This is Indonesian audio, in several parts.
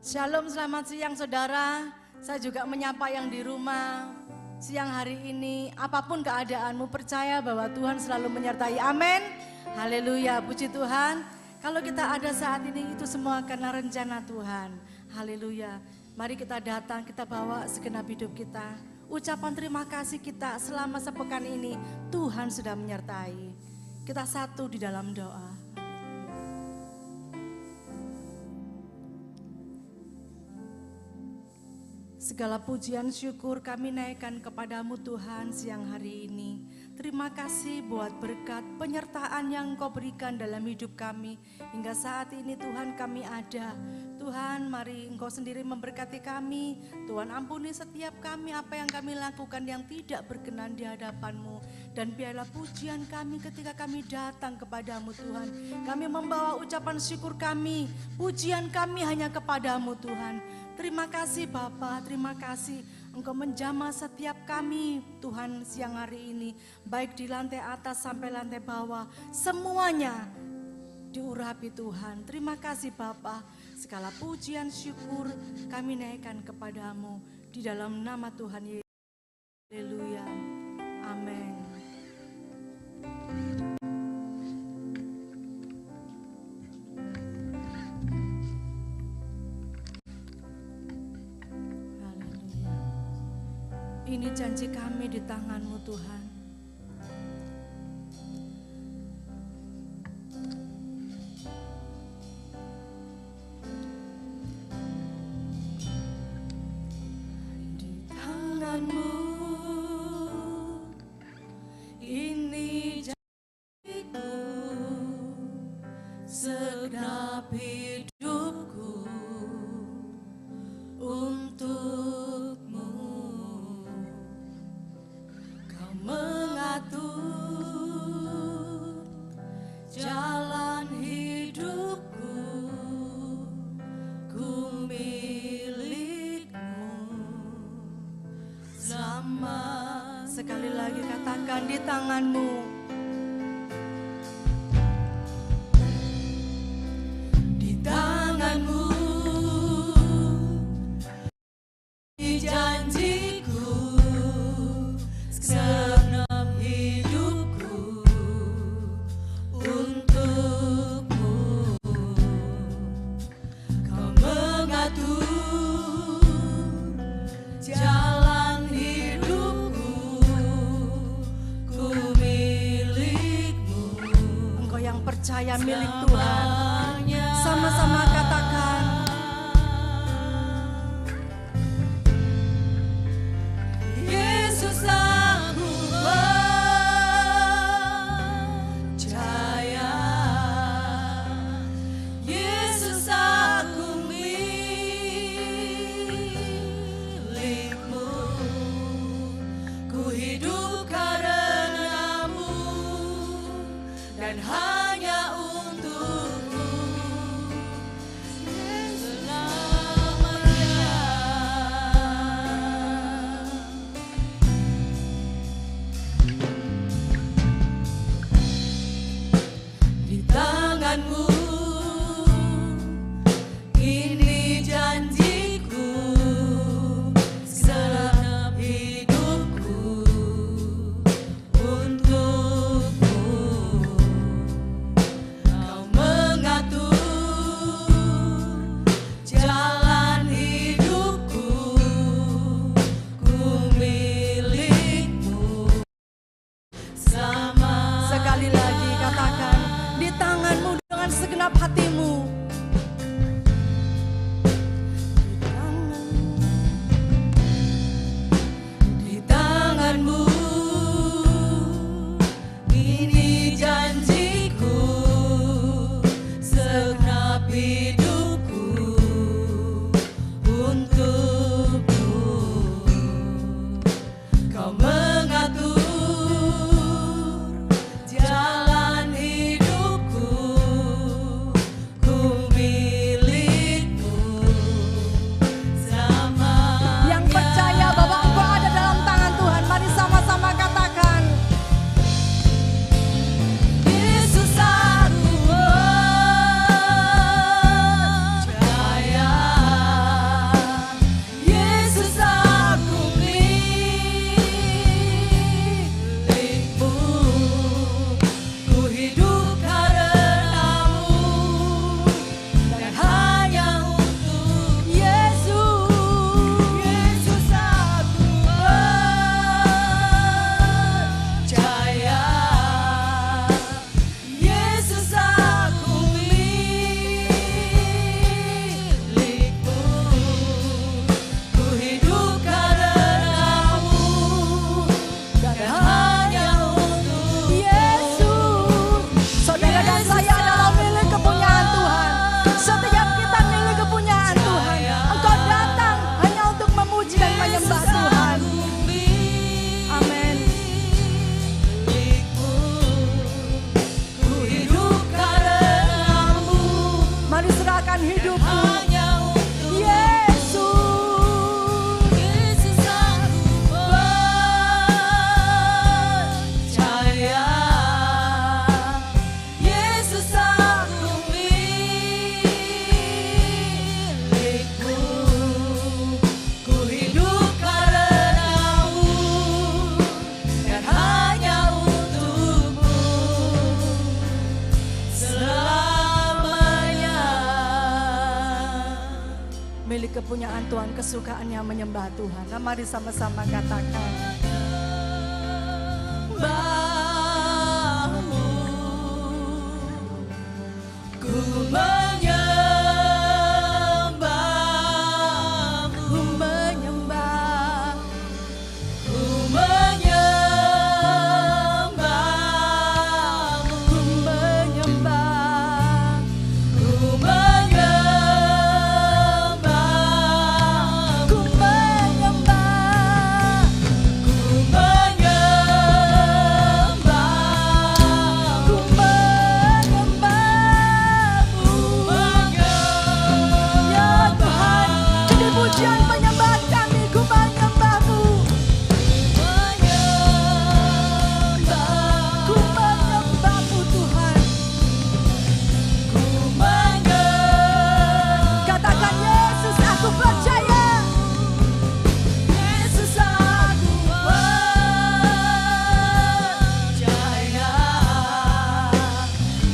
Shalom, selamat siang saudara. Saya juga menyapa yang di rumah. Siang hari ini, apapun keadaanmu, percaya bahwa Tuhan selalu menyertai. Amin. Haleluya, puji Tuhan. Kalau kita ada saat ini, itu semua karena rencana Tuhan. Haleluya. Mari kita datang, kita bawa segenap hidup kita. Ucapan terima kasih kita selama sepekan ini, Tuhan sudah menyertai. Kita satu di dalam doa. Segala pujian syukur kami naikkan kepadamu Tuhan siang hari ini. Terima kasih buat berkat penyertaan yang Engkau berikan dalam hidup kami. Hingga saat ini Tuhan kami ada. Tuhan mari Engkau sendiri memberkati kami. Tuhan ampuni setiap kami apa yang kami lakukan yang tidak berkenan di hadapan-Mu. Dan biarlah pujian kami ketika kami datang kepadamu Tuhan. Kami membawa ucapan syukur kami. Pujian kami hanya kepadamu Tuhan. Terima kasih Bapa, terima kasih Engkau menjamah setiap kami Tuhan siang hari ini. Baik di lantai atas sampai lantai bawah, semuanya diurapi Tuhan. Terima kasih Bapa, segala pujian syukur kami naikkan kepadamu di dalam nama Tuhan Yesus. Haleluya, amin. Ini janji kami di tangan-Mu Tuhan. Di tangan-Mu, ini janjiku, segenap hidupku untuk mengatur jalan hidupku, ku milik-Mu selama. Sekali lagi katakan, di tangan-Mu. Di tangan-Mu, di janjiku, segenap hidupku untuk-Mu. Kau mengatur jalan hidupku, ku milik-Mu. Engkau yang percaya milik Tuhan, sama-sama katakan. Yesus aku percaya, Yesus aku milik-Mu, ku hidup karena-Mu dan hanya untuk-Mu selamanya. Di tangan-Mu, ini janjiku, segenap hidupku untuk-Mu. Kau mengatur jalan hidupku, ku milik-Mu sama. Sekali lagi katakan, di tangan-Mu dengan segenap hatimu. Di tangan-Mu, ini janjiku, segenap hidupku untuk-Mu. Kau mengatur jalan hidupku, milik kepunyaan Tuhan, kesukaannya menyembah Tuhan. Nah, mari sama-sama katakan. Bahu, ku menyembahmu, Ku menyembah, ku menyembahmu, ku menyembah, ku menyembahmu, ku menyembah, ku menyembahmu, ku menyembahmu. Ya Tuhan, jadi pujian penyembahan kami, ku menyembahmu. Ku menyembahmu Tuhan. Katakan Yesus, aku percaya. Yesus aku percaya,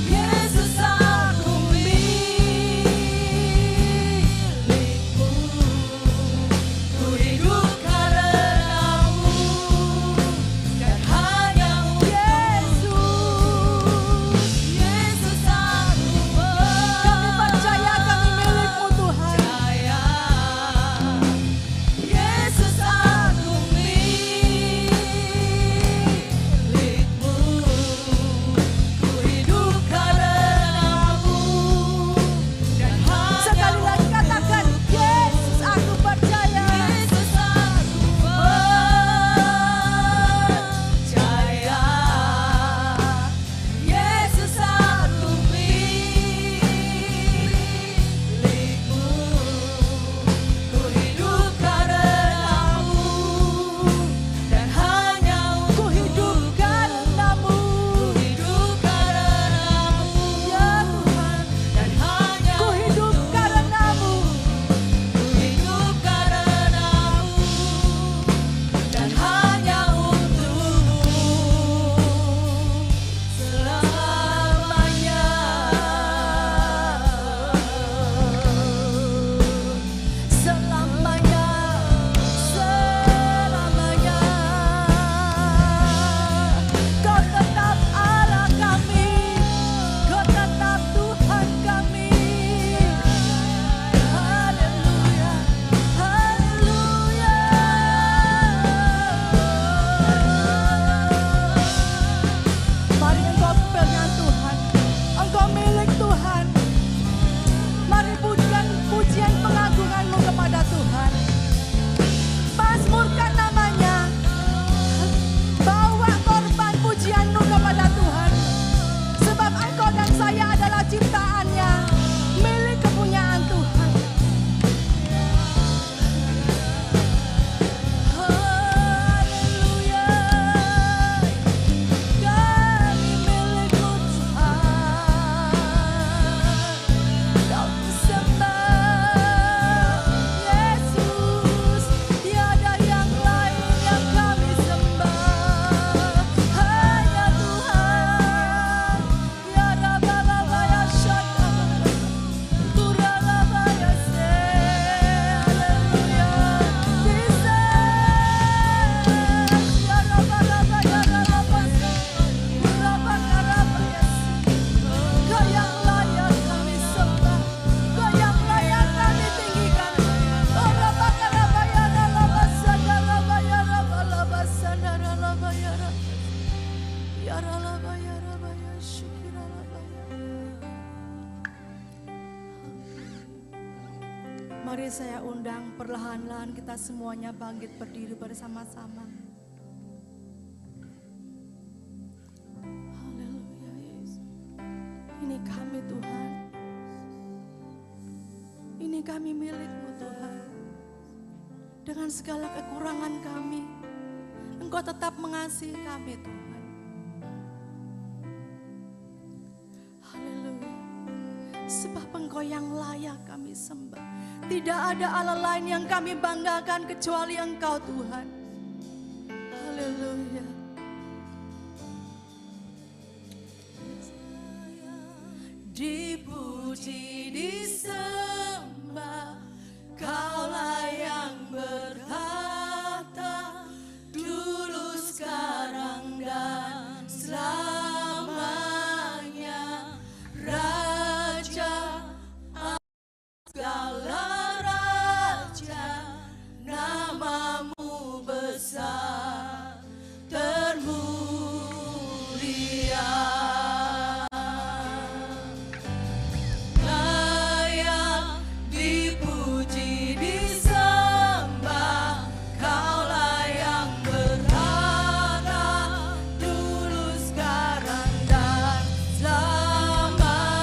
Yesus aku milikmu, ku hidup karenamu dan hanya Yesus, Yesus aku kami percaya kami milikmu Tuhan. percaya, Yesus aku milikmu, ku hidup karenamu dan Sekali lagi katakan, Yesus aku percaya. Yesus aku percaya, Yesus aku milikmu, ku hidup karenamu dan hanya Ku hidup karenamu. hidup karenamu Ya Tuhan, dan hanya ku hidup karenamu. hidup karenamu dan hanya untukmu selamanya. Selamanya, selamanya. Kau tetap Allah kami, Kau tetap Tuhan kami. Haleluya, haleluya. Mari engkau pegang Tuhan, engkau milik Tuhan. Mari pujian pengagunganmu kepada Tuhan. Mazmurkan namanya. Bawa korban pujianmu kepada Tuhan. Sebab engkau dan saya adalah ciptaannya, milik kepunyaan Tuhan. Haleluya. Kami milikmu Tuhan. Kau sembah Yesus, tiada yang lain yang kami sembah, hanya Tuhan. Ya Rabba ya Shaka, Turaba ya Se, Haleluya. Bisa ya Rabba ya Rabba, Turaba Karaba ya Se. Kau yang layak kami sembah, Kau yang layak kami tinggikan. Oh Rabba Karaba ya Rabba Sadaraba ya Rabba Laba Sadaraba ya Rabba. Ya Rabba ya Rabba ya Syukira Rabba ya. Mari saya undang perlahan-lahan kita semuanya bangkit berdiri bersama-sama. Haleluya Yesus. Ini kami Tuhan. Ini kami milik-Mu Tuhan. Dengan segala kekurangan kami, Engkau tetap mengasihi kami Tuhan. Haleluya. Sebab Engkau yang layak kami sembah. Tidak ada Allah lain yang kami banggakan kecuali Engkau Tuhan. Haleluya. Dipuji, disembah, Kaulah yang bertata dulu, sekarang, dan selamanya. Raja segala raja, namamu besar termulia. Layak dipuji, disembah, Kaulah yang bertata dulu, sekarang, dan selamanya.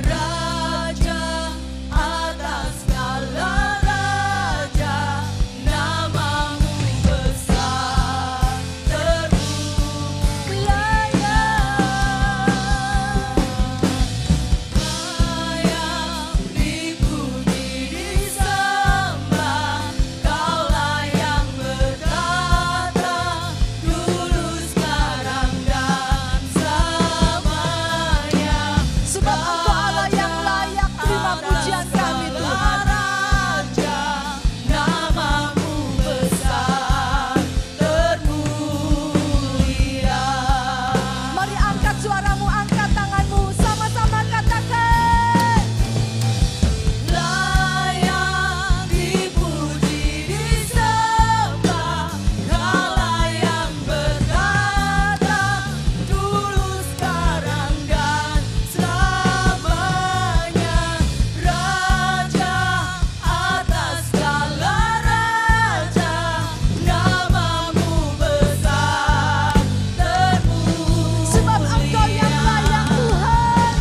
Raja atas segala raja, namamu besar termulia. Layak dipuji, disembah, Kaulah yang bertata dulu, sekarang, dan selamanya. Sebab Engkau Allah yang layak terima pujian kami Tuhan. Raja, namamu besar termulia. Mari angkat suaramu, angkat tanganmu, sama-sama katakan. Layak dipuji, disembah, Kaulah yang bertata dulu, sekarang, dan selamanya. Raja atas segala raja, namamu besar termulia. Sebab Engkau yang layak Tuhan.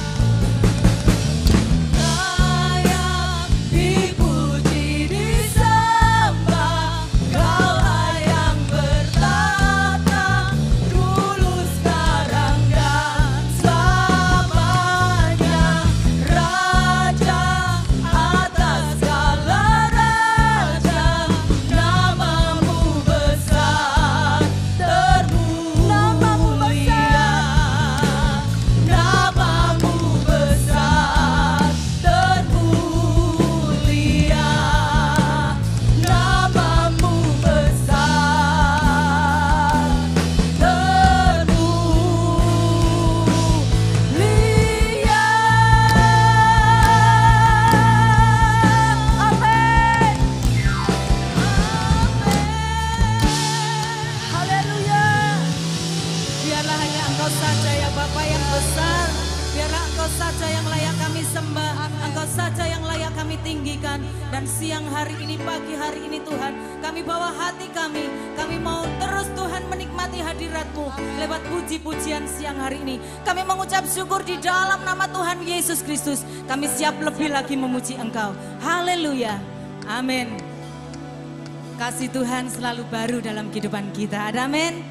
Layak dipuji, disembah, Kaulah yang bertata dulu, sekarang, dan selamanya. Raja atas segala raja, namamu besar termulia. Namamu besar termulia. Namamu besar termulia. Amin. Haleluya. Biarlah hanya Engkau saja ya Bapa yang besar. Biarlah Engkau saja yang layak kami sembah. Engkau saja yang layak kami tinggikan. Dan siang hari ini, pagi hari ini Tuhan, kami bawa hati kami. Kami mau terus Tuhan menikmati hadirat-Mu lewat puji-pujian siang hari ini. Kami mengucap syukur di dalam nama Tuhan Yesus Kristus. Kami siap lebih lagi memuji Engkau. Haleluya. Amin. Kasih Tuhan selalu baru dalam kehidupan kita. Ada amin?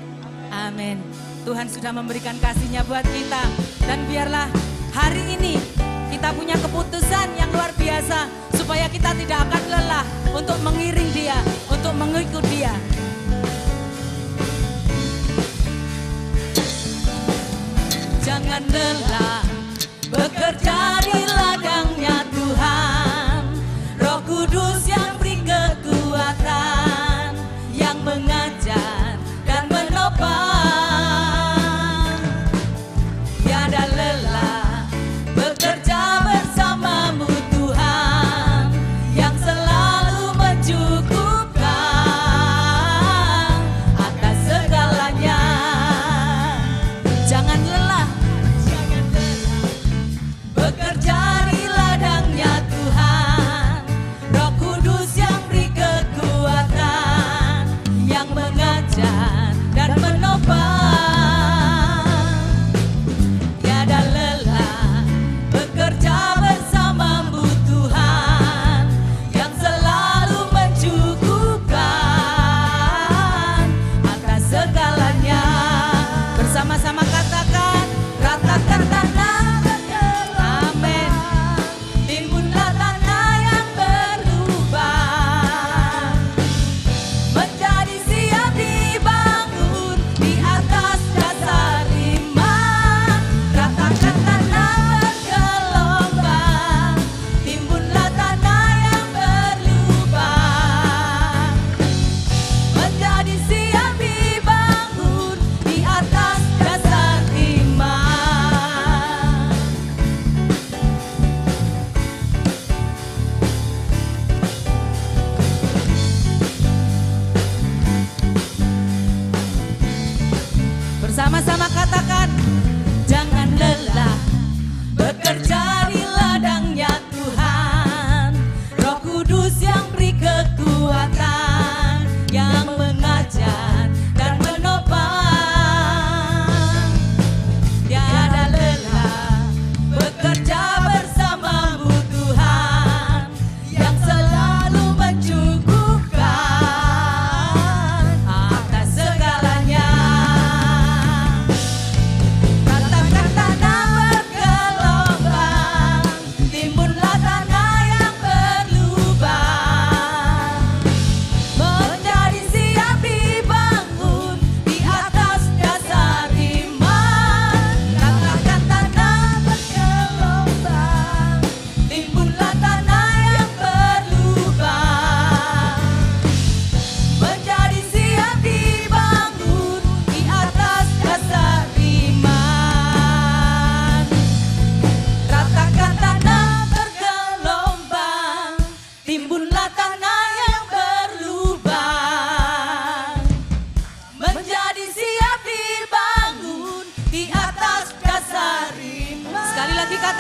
Amin. Tuhan sudah memberikan kasih-Nya buat kita. Dan biarlah hari ini kita punya keputusan yang luar biasa. Supaya kita tidak akan lelah untuk mengiring Dia, untuk mengikut Dia. Jangan lelah bekerja di ladangnya Tuhan. Roh Kudus yang beri kekuatan, yang mengajar dan menopang. Tiada lelah bekerja bersamamu Tuhan, yang selalu mencukupkan atas segalanya. Jangan lelah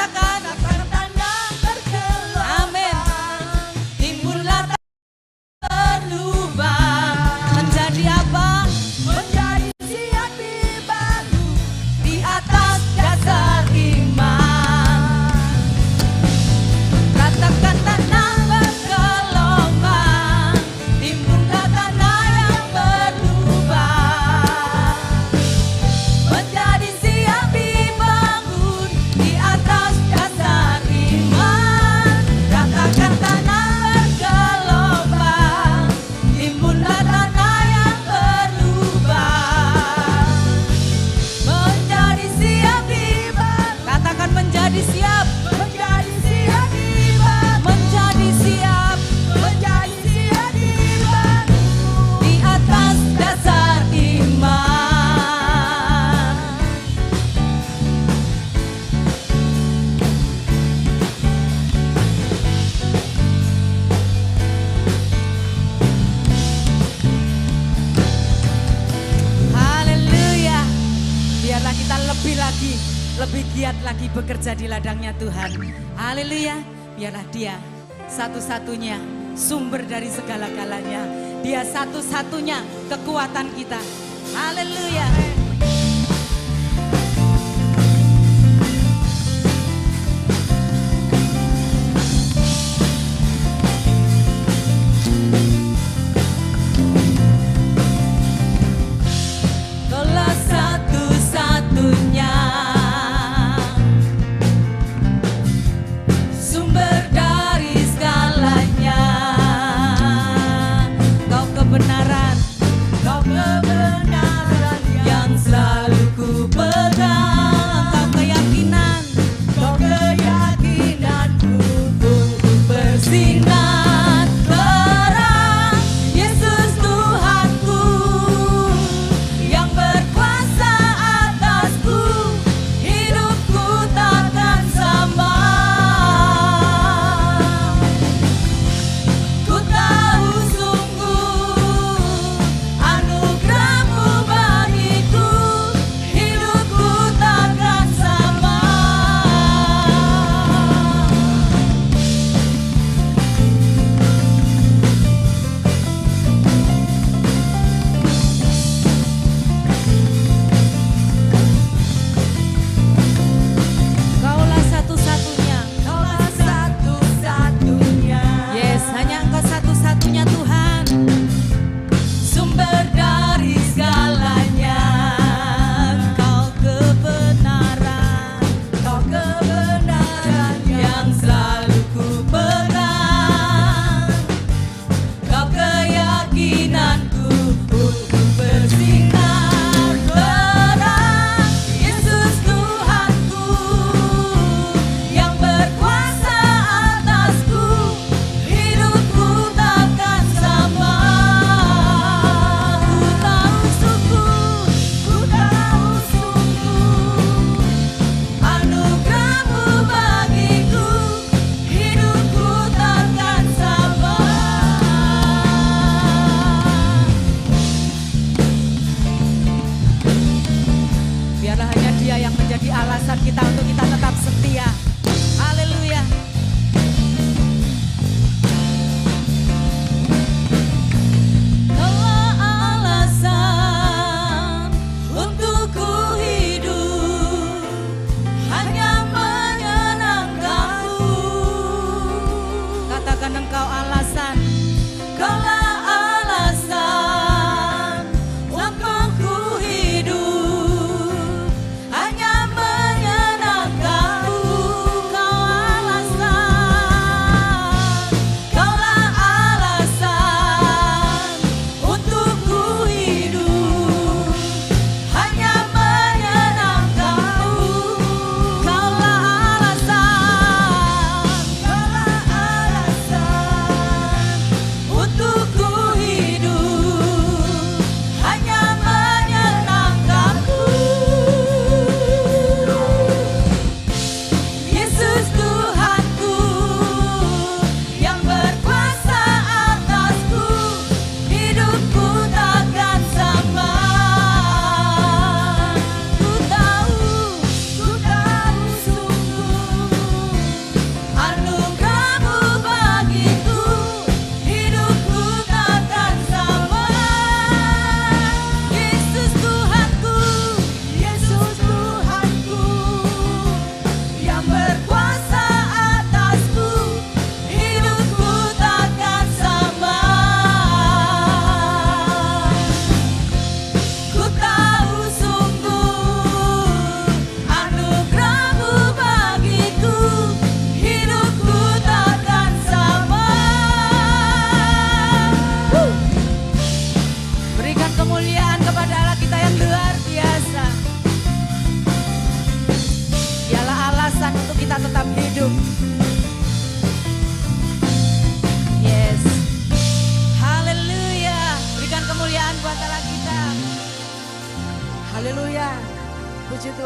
katakan tanah bergelombang. amin. Timbullah berubah menjadi apa? Menjadi siap dibangun Di atas dasar iman. Katakan tanah bergelombang, timbullah tanah yang berubah menjadi siap dibangun di atas dasar iman. Katakan tanah bergelombang, timbullah tanah yang berubah menjadi siap dibangun. Katakan menjadi siap, menjadi siap dibangun. menjadi siap Menjadi siap dibangun di atas dasar iman. Haleluya. Biarlah kita lebih lagi, lebih giat lagi bekerja di ladangnya Tuhan. Haleluya. Biarlah Dia satu-satunya sumber dari segala-galanya. Dia satu-satunya kekuatan kita. Haleluya. Kaulah satu-satunya sumber dari segalanya. Kau kebenaran Kau kebenaran yang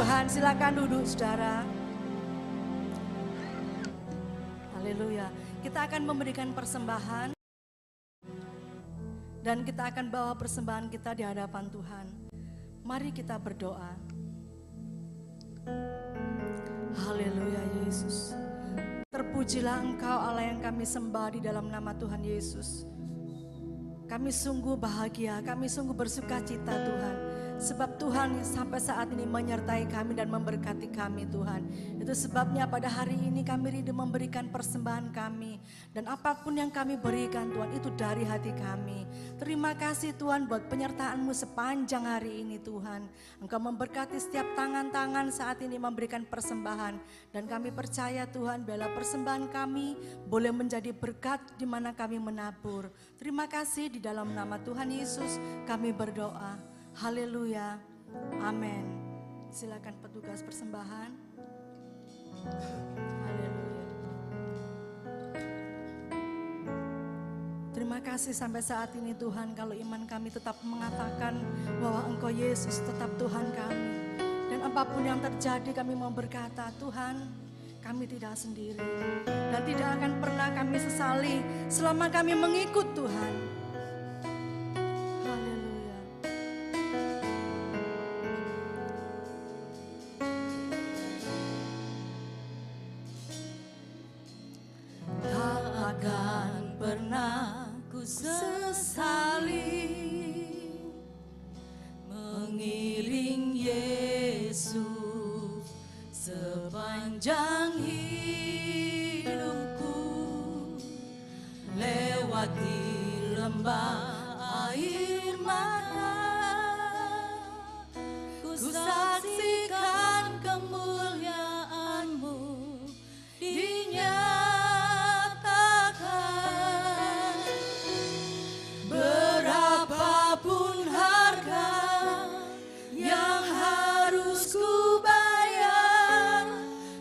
Tuhan. Silakan duduk saudara. Haleluya. Kita akan memberikan persembahan. Dan kita akan bawa persembahan kita di hadapan Tuhan. Mari kita berdoa. Haleluya Yesus. Terpujilah Engkau Allah yang kami sembah di dalam nama Tuhan Yesus. Kami sungguh bahagia, kami sungguh bersuka cita Tuhan. Sebab Tuhan sampai saat ini menyertai kami dan memberkati kami Tuhan. Itu sebabnya pada hari ini kami rindu memberikan persembahan kami. Dan apapun yang kami berikan Tuhan itu dari hati kami. Terima kasih Tuhan buat penyertaan-Mu sepanjang hari ini Tuhan. Engkau memberkati setiap tangan-tangan saat ini memberikan persembahan. Dan kami percaya Tuhan bila persembahan kami boleh menjadi berkat di mana kami menabur. Terima kasih di dalam nama Tuhan Yesus kami berdoa. Haleluya, amin. Silakan petugas persembahan. Haleluya. Terima kasih sampai saat ini Tuhan, kalau iman kami tetap mengatakan bahwa Engkau Yesus tetap Tuhan kami. Dan apapun yang terjadi kami mau berkata, Tuhan kami tidak sendiri. Dan tidak akan pernah kami sesali selama kami mengikut Tuhan. Sesali mengiring Yesus sepanjang hidupku, lewati lembah air mata, ku saksikan kemuliaan-Mu dinyatakan. Berapapun harga yang harus ku bayar,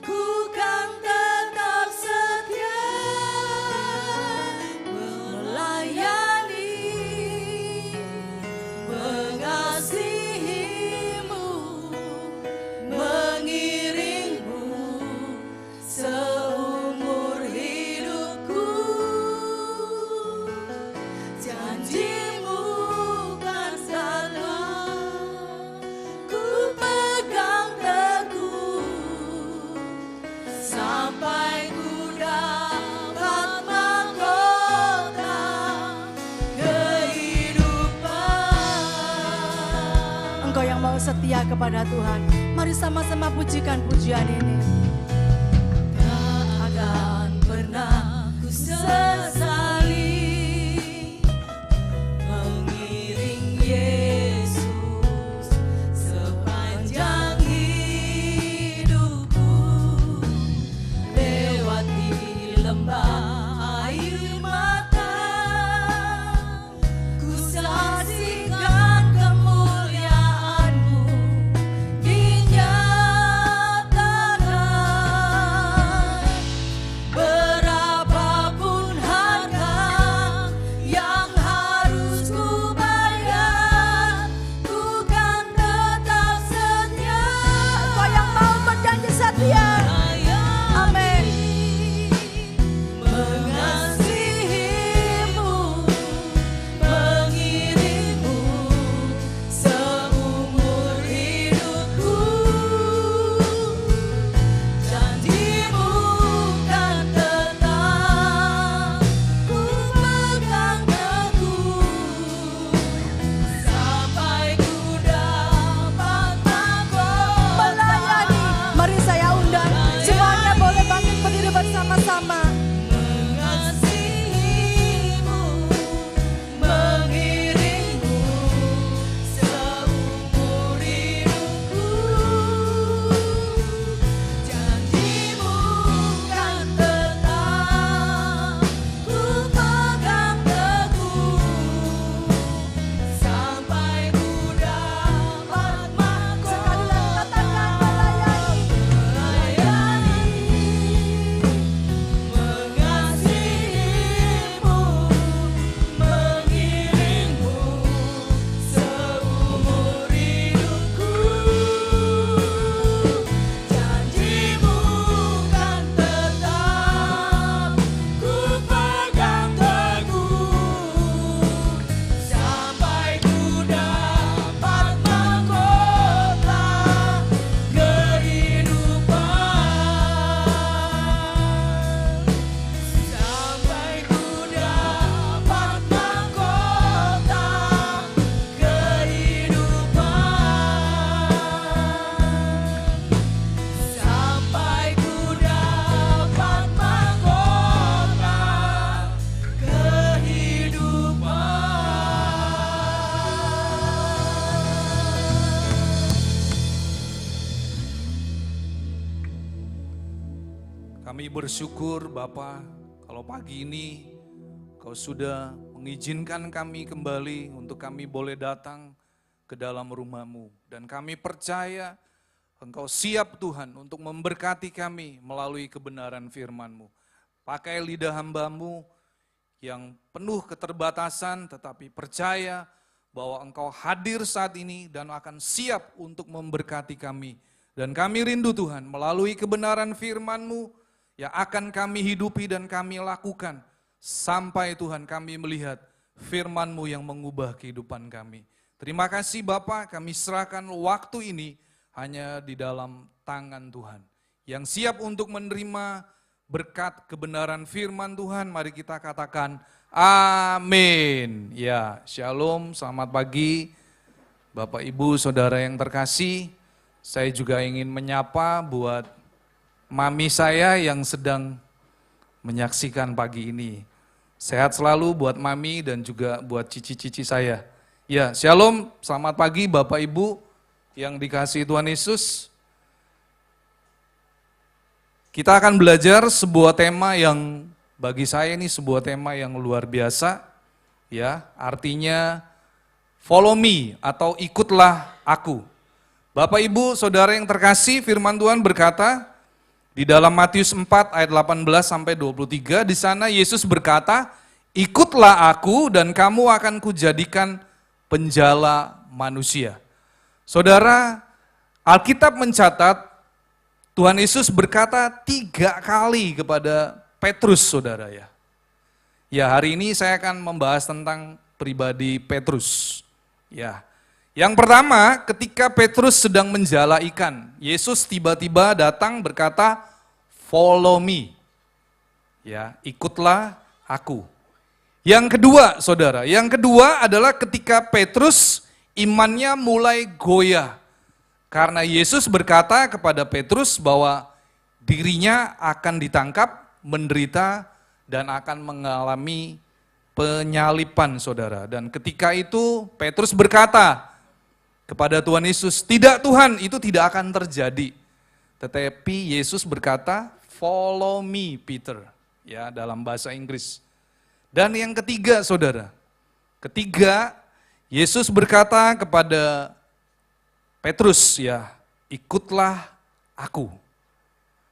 ku kan tetap setia melayani, mengasihi-Mu, mengiring-Mu seumur hidupku. Janji-Mu kan salah, ku pegang teguh sampai ku dapat mahkota kehidupan. Engkau yang mau setia kepada Tuhan, mari sama-sama pujikan pujian ini. Tak akan pernah ku sesali mengiring Yesus sepanjang hidupku, lewati lembah air mata, ku saksikan kemuliaan-Mu dinyatakan. Kami bersyukur Bapa, kalau pagi ini Kau sudah mengizinkan kami kembali untuk kami boleh datang ke dalam rumah-Mu. Dan kami percaya Engkau siap Tuhan untuk memberkati kami melalui kebenaran firman-Mu. Pakai lidah hamba-Mu yang penuh keterbatasan tetapi percaya bahwa Engkau hadir saat ini dan akan siap untuk memberkati kami. Dan kami rindu Tuhan melalui kebenaran firman-Mu yang akan kami hidupi dan kami lakukan. Sampai Tuhan kami melihat firman-Mu yang mengubah kehidupan kami. Terima kasih Bapa, kami serahkan waktu ini hanya di dalam tangan Tuhan. Yang siap untuk menerima berkat kebenaran firman Tuhan, mari kita katakan amin. Ya, shalom, selamat pagi Bapak Ibu Saudara yang terkasih. Saya juga ingin menyapa buat mami saya yang sedang menyaksikan pagi ini. Sehat selalu buat mami dan juga buat cici-cici saya. Ya, shalom, selamat pagi Bapak Ibu yang dikasihi Tuhan Yesus. Kita akan belajar sebuah tema yang bagi saya ini sebuah tema yang luar biasa. Ya, artinya follow me atau ikutlah aku. Bapak Ibu Saudara yang terkasih, firman Tuhan berkata di dalam Matius 4 ayat 18 sampai 23, di sana Yesus berkata, "Ikutlah aku dan kamu akan kujadikan penjala manusia." Saudara, Alkitab mencatat Tuhan Yesus berkata 3 kali kepada Petrus, saudara ya. Ya, hari ini saya akan membahas tentang pribadi Petrus. Ya. Yang pertama, ketika Petrus sedang menjala ikan, Yesus tiba-tiba datang berkata, "Follow me." Ya, ikutlah aku. Yang kedua, saudara, yang kedua adalah ketika Petrus imannya mulai goyah. Karena Yesus berkata kepada Petrus bahwa dirinya akan ditangkap, menderita, dan akan mengalami penyalipan, saudara. Dan ketika itu Petrus berkata kepada Tuhan Yesus, "Tidak Tuhan, itu tidak akan terjadi." Tetapi Yesus berkata, "Follow me, Peter." Ya, dalam bahasa Inggris. Dan yang ketiga, saudara. Ketiga, Yesus berkata kepada Petrus, ya, "Ikutlah aku."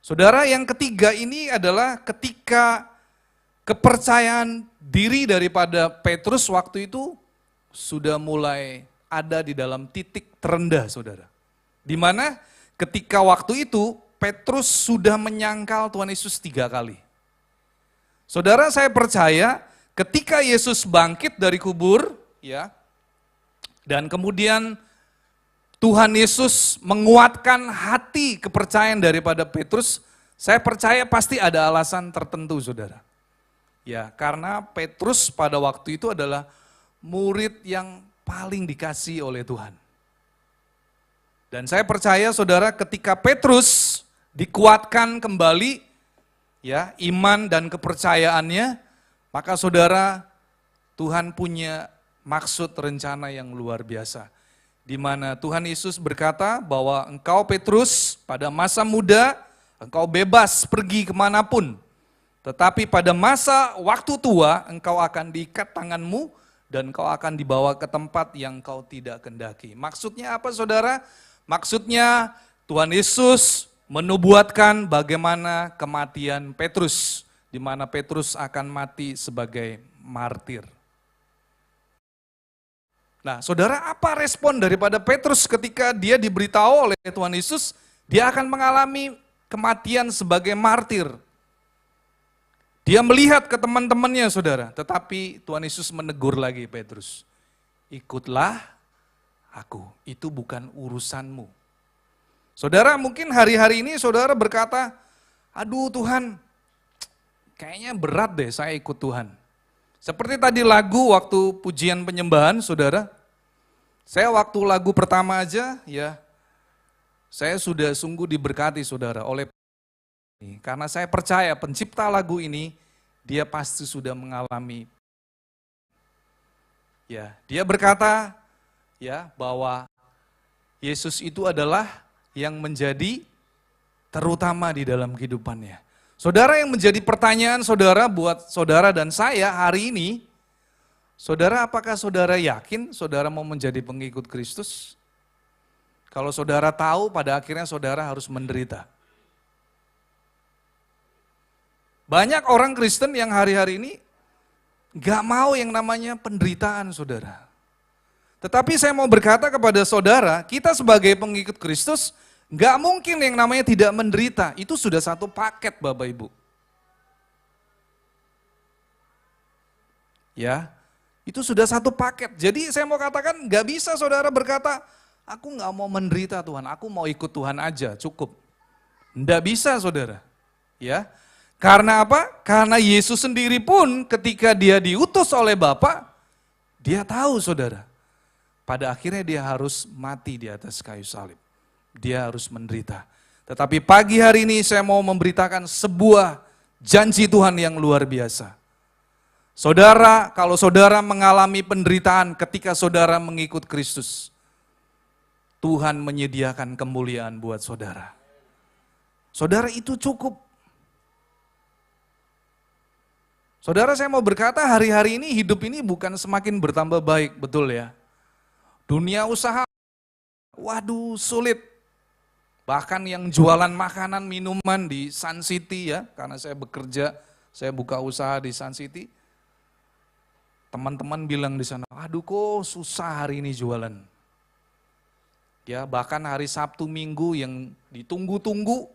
Saudara, yang ketiga ini adalah ketika kepercayaan diri daripada Petrus waktu itu sudah mulai ada di dalam titik terendah, saudara. Di mana ketika waktu itu Petrus sudah menyangkal Tuhan Yesus 3 kali. Saudara, saya percaya ketika Yesus bangkit dari kubur, ya, dan kemudian Tuhan Yesus menguatkan hati kepercayaan daripada Petrus, saya percaya pasti ada alasan tertentu, saudara. Ya, karena Petrus pada waktu itu adalah murid yang paling dikasih oleh Tuhan. Dan saya percaya saudara ketika Petrus dikuatkan kembali ya iman dan kepercayaannya, maka saudara Tuhan punya maksud rencana yang luar biasa. Di mana Tuhan Yesus berkata bahwa engkau Petrus pada masa muda engkau bebas pergi kemanapun. Tetapi pada masa waktu tua engkau akan diikat tanganmu dan kau akan dibawa ke tempat yang kau tidak kendaki. Maksudnya apa saudara? Maksudnya Tuhan Yesus menubuatkan bagaimana kematian Petrus, di mana Petrus akan mati sebagai martir. Nah saudara, apa respon daripada Petrus ketika dia diberitahu oleh Tuhan Yesus, dia akan mengalami kematian sebagai martir. Dia melihat ke teman-temannya saudara, tetapi Tuhan Yesus menegur lagi Petrus. Ikutlah aku, itu bukan urusanmu. Saudara, mungkin hari-hari ini saudara berkata, aduh Tuhan, kayaknya berat deh saya ikut Tuhan. Seperti tadi lagu waktu pujian penyembahan saudara, saya waktu lagu pertama aja ya, saya sudah sungguh diberkati saudara oleh karena saya percaya pencipta lagu ini, dia pasti sudah mengalami. Ya, dia berkata ya bahwa Yesus itu adalah yang menjadi terutama di dalam kehidupannya. Saudara, yang menjadi pertanyaan saudara buat saudara dan saya hari ini, saudara, apakah saudara yakin saudara mau menjadi pengikut Kristus? Kalau saudara tahu pada akhirnya saudara harus menderita. Banyak orang Kristen yang hari-hari ini gak mau yang namanya penderitaan, saudara. Tetapi saya mau berkata kepada saudara, kita sebagai pengikut Kristus gak mungkin yang namanya tidak menderita. Itu sudah satu paket, Bapak Ibu. Ya, itu sudah satu paket. Jadi saya mau katakan gak bisa saudara berkata, aku gak mau menderita Tuhan, aku mau ikut Tuhan aja, cukup. Nggak bisa saudara. Ya, karena apa? Karena Yesus sendiri pun ketika dia diutus oleh Bapa, dia tahu saudara, pada akhirnya dia harus mati di atas kayu salib. Dia harus menderita. Tetapi pagi hari ini saya mau memberitakan sebuah janji Tuhan yang luar biasa. Saudara, kalau saudara mengalami penderitaan ketika saudara mengikut Kristus, Tuhan menyediakan kemuliaan buat saudara. Saudara, itu cukup. Saudara, saya mau berkata hari-hari ini hidup ini bukan semakin bertambah baik, betul ya. Dunia usaha, waduh sulit. Bahkan yang jualan makanan, minuman di Sun City ya, karena saya bekerja, saya buka usaha di Sun City. Teman-teman bilang di sana, aduh kok susah hari ini jualan. Ya, bahkan hari Sabtu Minggu yang ditunggu-tunggu,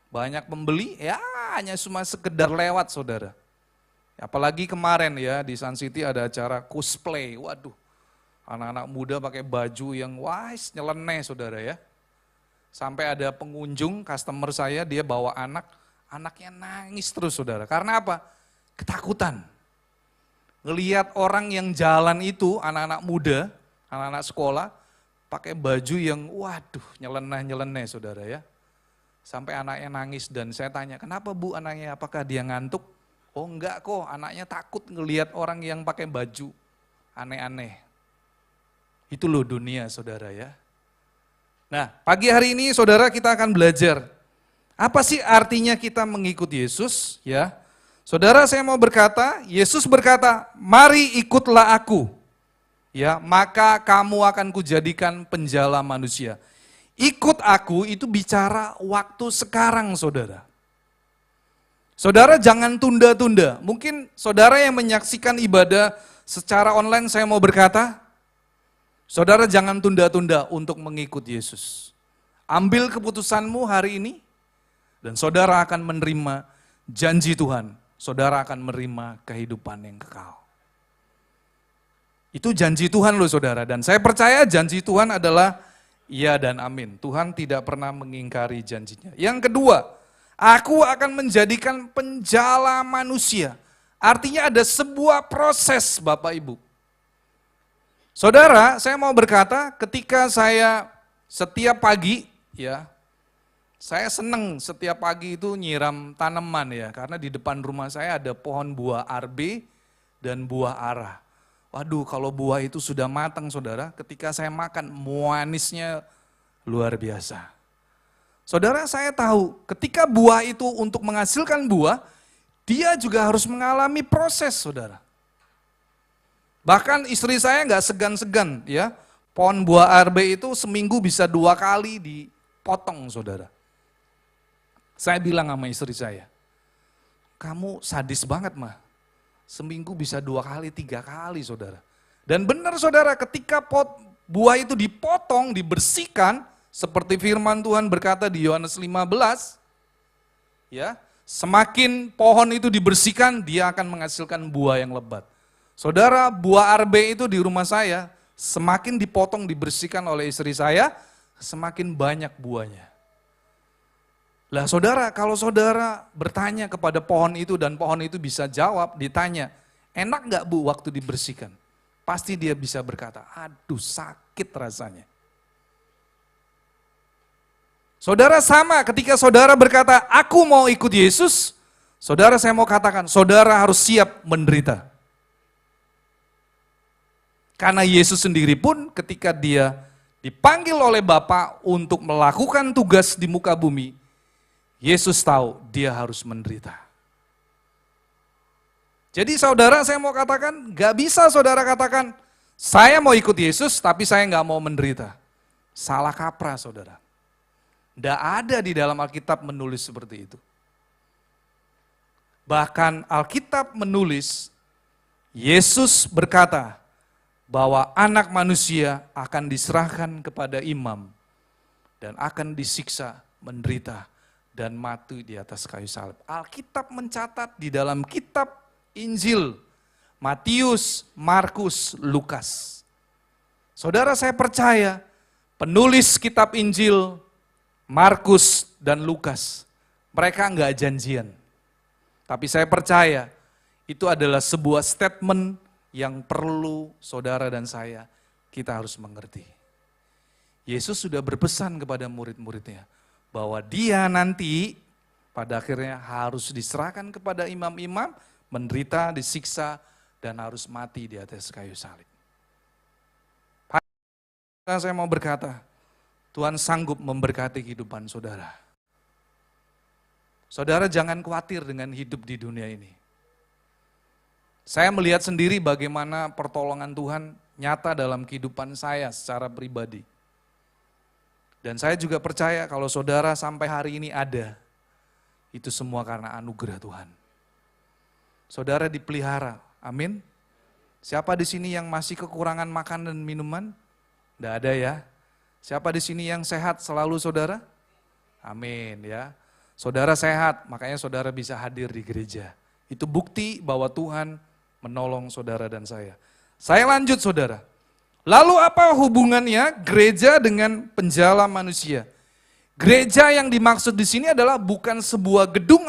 banyak pembeli, ya hanya cuma sekedar lewat saudara. Apalagi kemarin ya di Sun City ada acara cosplay, waduh. Anak-anak muda pakai baju yang wah nyeleneh saudara ya. Sampai ada pengunjung, customer saya, dia bawa anak, anaknya nangis terus saudara. Karena apa? Ketakutan. Ngelihat orang yang jalan itu, anak-anak muda, anak-anak sekolah, pakai baju yang waduh nyeleneh-nyeleneh saudara ya. Sampai anaknya nangis dan saya tanya, kenapa Bu anaknya, apakah dia ngantuk? Oh enggak kok, anaknya takut ngelihat orang yang pakai baju aneh-aneh. Itu loh dunia saudara ya. Nah, pagi hari ini saudara kita akan belajar apa sih artinya kita mengikut Yesus ya. Saudara, saya mau berkata, Yesus berkata, "Mari ikutlah aku." Ya, maka kamu akan kujadikan penjala manusia. Ikut aku itu bicara waktu sekarang, saudara. Saudara jangan tunda-tunda. Mungkin saudara yang menyaksikan ibadah secara online, saya mau berkata, saudara jangan tunda-tunda untuk mengikut Yesus. Ambil keputusanmu hari ini, dan saudara akan menerima janji Tuhan. Saudara akan menerima kehidupan yang kekal. Itu janji Tuhan loh saudara, dan saya percaya janji Tuhan adalah iya dan amin. Tuhan tidak pernah mengingkari janjinya. Yang kedua, aku akan menjadikan penjala manusia. Artinya ada sebuah proses Bapak Ibu. Saudara, saya mau berkata ketika saya setiap pagi ya, saya senang setiap pagi itu nyiram tanaman ya, karena di depan rumah saya ada pohon buah arbe dan buah ara. Waduh, kalau buah itu sudah matang saudara, ketika saya makan manisnya luar biasa. Saudara, saya tahu ketika buah itu untuk menghasilkan buah, dia juga harus mengalami proses saudara. Bahkan istri saya nggak segan-segan ya, pohon buah arbe itu seminggu bisa 2 kali dipotong saudara. Saya bilang sama istri saya, kamu sadis banget mah, seminggu bisa 2 kali, 3 kali saudara. Dan benar saudara, ketika buah itu dipotong, dibersihkan, seperti firman Tuhan berkata di Yohanes 15, ya, semakin pohon itu dibersihkan, dia akan menghasilkan buah yang lebat. Saudara, buah arbe itu di rumah saya, semakin dipotong, dibersihkan oleh istri saya, semakin banyak buahnya. Lah saudara, kalau saudara bertanya kepada pohon itu dan pohon itu bisa jawab, ditanya, enak gak Bu waktu dibersihkan? Pasti dia bisa berkata, aduh sakit rasanya. Saudara sama ketika saudara berkata, aku mau ikut Yesus, saudara saya mau katakan, saudara harus siap menderita. Karena Yesus sendiri pun ketika dia dipanggil oleh Bapa untuk melakukan tugas di muka bumi, Yesus tahu dia harus menderita. Jadi saudara, saya mau katakan, gak bisa saudara katakan, saya mau ikut Yesus tapi saya gak mau menderita. Salah kaprah saudara. Tidak ada di dalam Alkitab menulis seperti itu. Bahkan Alkitab menulis, Yesus berkata bahwa anak manusia akan diserahkan kepada imam dan akan disiksa, menderita, dan mati di atas kayu salib. Alkitab mencatat di dalam kitab Injil, Matius, Markus, Lukas. Saudara, saya percaya penulis kitab Injil, Markus dan Lukas, mereka enggak janjian. Tapi saya percaya itu adalah sebuah statement yang perlu saudara dan saya, kita harus mengerti. Yesus sudah berpesan kepada murid-muridnya, bahwa dia nanti pada akhirnya harus diserahkan kepada imam-imam, menderita, disiksa, dan harus mati di atas kayu salib. Saya mau berkata, Tuhan sanggup memberkati kehidupan saudara. Saudara jangan khawatir dengan hidup di dunia ini. Saya melihat sendiri bagaimana pertolongan Tuhan nyata dalam kehidupan saya secara pribadi. Dan saya juga percaya kalau saudara sampai hari ini ada, itu semua karena anugerah Tuhan. Saudara dipelihara, amin. Siapa di sini yang masih kekurangan makan dan minuman? Tidak ada ya. Siapa di sini yang sehat selalu saudara? Amin ya. Saudara sehat, makanya saudara bisa hadir di gereja. Itu bukti bahwa Tuhan menolong saudara dan saya. Saya lanjut saudara. Lalu apa hubungannya gereja dengan penjala manusia? Gereja yang dimaksud di sini adalah bukan sebuah gedung,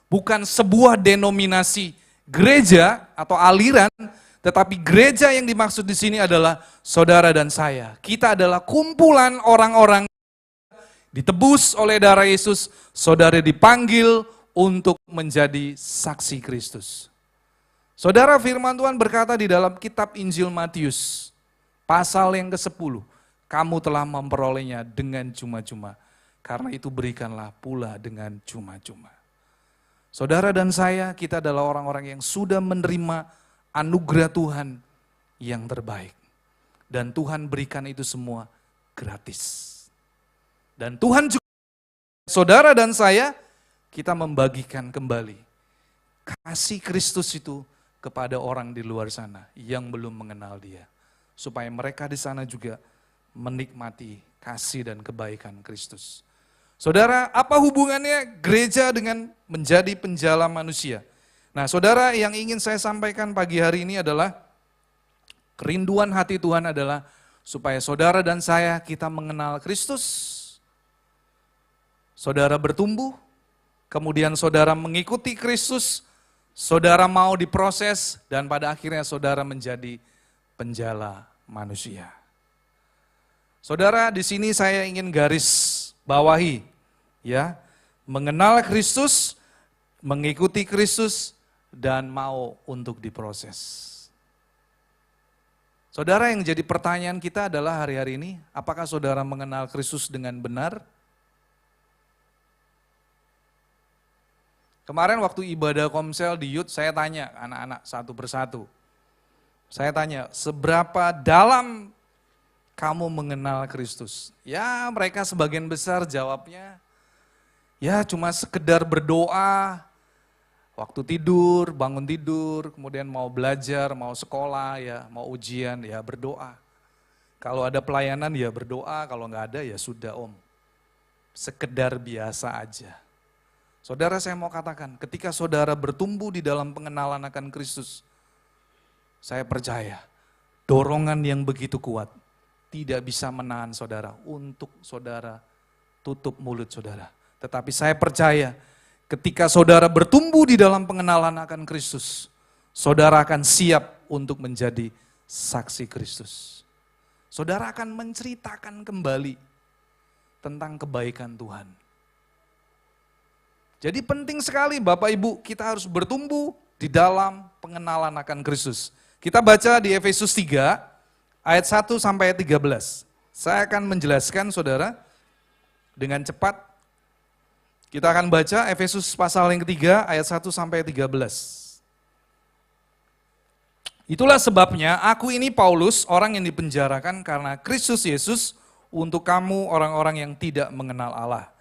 bukan sebuah denominasi gereja atau aliran, tetapi gereja yang dimaksud di sini adalah saudara dan saya. Kita adalah kumpulan orang-orang ditebus oleh darah Yesus, saudara dipanggil untuk menjadi saksi Kristus. Saudara, firman Tuhan berkata di dalam kitab Injil Matius, pasal yang ke-10, kamu telah memperolehnya dengan cuma-cuma, karena itu berikanlah pula dengan cuma-cuma. Saudara dan saya, kita adalah orang-orang yang sudah menerima anugerah Tuhan yang terbaik. Dan Tuhan berikan itu semua gratis. Dan Tuhan juga, saudara dan saya, kita membagikan kembali kasih Kristus itu kepada orang di luar sana yang belum mengenal Dia. Supaya mereka di sana juga menikmati kasih dan kebaikan Kristus. Saudara, apa hubungannya gereja dengan menjadi penjala manusia? Nah, saudara, yang ingin saya sampaikan pagi hari ini adalah kerinduan hati Tuhan adalah supaya saudara dan saya kita mengenal Kristus. Saudara bertumbuh, kemudian saudara mengikuti Kristus, saudara mau diproses, dan pada akhirnya saudara menjadi penjala manusia. Saudara, di sini saya ingin garis bawahi, ya, mengenal Kristus, mengikuti Kristus, dan mau untuk diproses. Saudara, yang jadi pertanyaan kita adalah hari-hari ini, apakah saudara mengenal Kristus dengan benar? Kemarin waktu ibadah komsel di youth, saya tanya anak-anak satu persatu. Saya tanya, seberapa dalam kamu mengenal Kristus? Ya, mereka sebagian besar jawabnya, ya cuma sekedar berdoa, waktu tidur, bangun tidur, kemudian mau belajar, mau sekolah, ya mau ujian, ya berdoa. Kalau ada pelayanan ya berdoa, kalau nggak ada ya sudah om. Sekedar biasa aja. Saudara, saya mau katakan, ketika saudara bertumbuh di dalam pengenalan akan Kristus, saya percaya dorongan yang begitu kuat tidak bisa menahan saudara untuk saudara tutup mulut saudara. Tetapi saya percaya ketika saudara bertumbuh di dalam pengenalan akan Kristus, saudara akan siap untuk menjadi saksi Kristus. Saudara akan menceritakan kembali tentang kebaikan Tuhan. Jadi penting sekali Bapak Ibu, kita harus bertumbuh di dalam pengenalan akan Kristus. Kita baca di Efesus 3 ayat 1 sampai 13. Saya akan menjelaskan saudara dengan cepat. Kita akan baca Efesus pasal yang ketiga ayat 1 sampai 13. Itulah sebabnya aku ini Paulus, orang yang dipenjarakan karena Kristus Yesus untuk kamu orang-orang yang tidak mengenal Allah.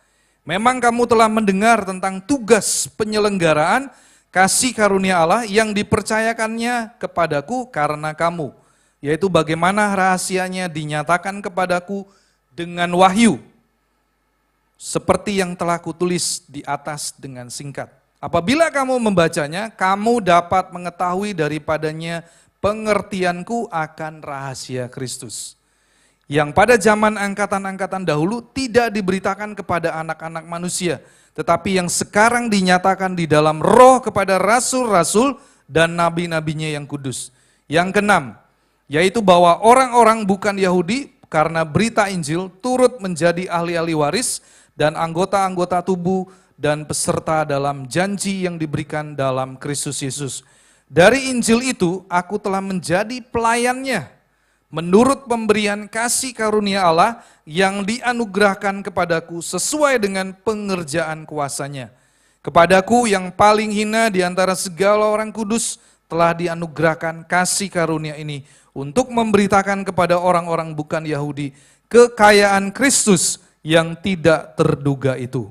Memang kamu telah mendengar tentang tugas penyelenggaraan kasih karunia Allah yang dipercayakannya kepadaku karena kamu, yaitu bagaimana rahasianya dinyatakan kepadaku dengan wahyu, seperti yang telah kutulis di atas dengan singkat. Apabila kamu membacanya, kamu dapat mengetahui daripadanya pengertianku akan rahasia Kristus, yang pada zaman angkatan-angkatan dahulu tidak diberitakan kepada anak-anak manusia, tetapi yang sekarang dinyatakan di dalam roh kepada rasul-rasul dan nabi-nabinya yang kudus. Yang keenam, yaitu bahwa orang-orang bukan Yahudi karena berita Injil turut menjadi ahli-ahli waris dan anggota-anggota tubuh dan peserta dalam janji yang diberikan dalam Kristus Yesus. Dari Injil itu aku telah menjadi pelayannya menurut pemberian kasih karunia Allah yang dianugerahkan kepadaku sesuai dengan pengerjaan kuasanya. Kepadaku yang paling hina di antara segala orang kudus telah dianugerahkan kasih karunia ini untuk memberitakan kepada orang-orang bukan Yahudi kekayaan Kristus yang tidak terduga itu.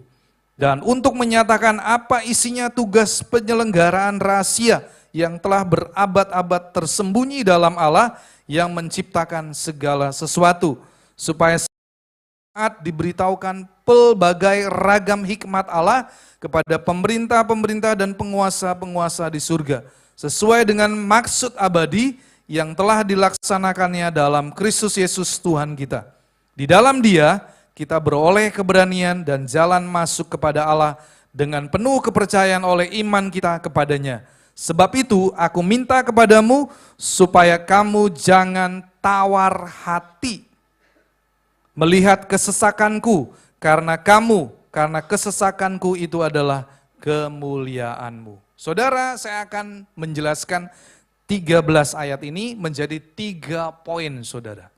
Dan untuk menyatakan apa isinya tugas penyelenggaraan rahasia yang telah berabad-abad tersembunyi dalam Allah yang menciptakan segala sesuatu, supaya saat diberitahukan pelbagai ragam hikmat Allah kepada pemerintah-pemerintah dan penguasa-penguasa di surga, sesuai dengan maksud abadi yang telah dilaksanakannya dalam Kristus Yesus Tuhan kita. Di dalam Dia, kita beroleh keberanian dan jalan masuk kepada Allah dengan penuh kepercayaan oleh iman kita kepadanya. Sebab itu aku minta kepadamu supaya kamu jangan tawar hati melihat kesesakanku, karena kesesakanku itu adalah kemuliaanmu. Saudara, saya akan menjelaskan 13 ayat ini menjadi 3 poin, saudara.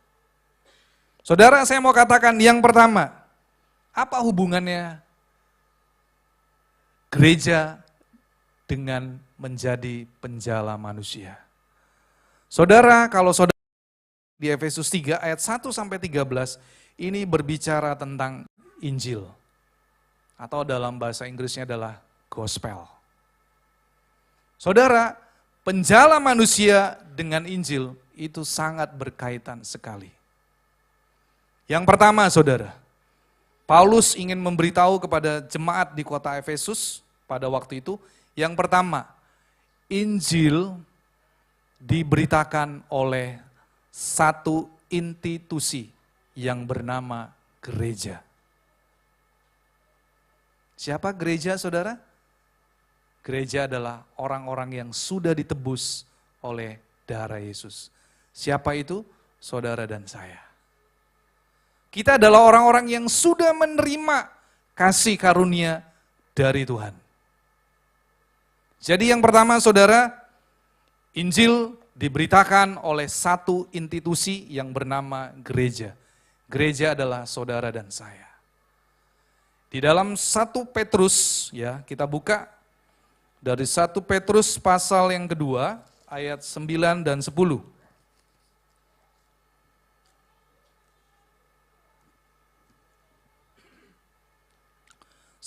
Saudara, saya mau katakan yang pertama, apa hubungannya gereja dengan menjadi penjala manusia? Saudara, kalau saudara di Efesus 3 ayat 1 sampai 13 ini berbicara tentang Injil, atau dalam bahasa Inggrisnya adalah gospel. Saudara, penjala manusia dengan Injil itu sangat berkaitan sekali. Yang pertama, saudara, Paulus ingin memberitahu kepada jemaat di kota Efesus pada waktu itu, yang pertama, Injil diberitakan oleh satu institusi yang bernama gereja. Siapa gereja, saudara? Gereja adalah orang-orang yang sudah ditebus oleh darah Yesus. Siapa itu? Saudara dan saya. Kita adalah orang-orang yang sudah menerima kasih karunia dari Tuhan. Jadi yang pertama, saudara, Injil diberitakan oleh satu institusi yang bernama gereja. Gereja adalah saudara dan saya. Di dalam 1 Petrus, ya, kita buka dari 1 Petrus pasal yang kedua, ayat 9 dan 10.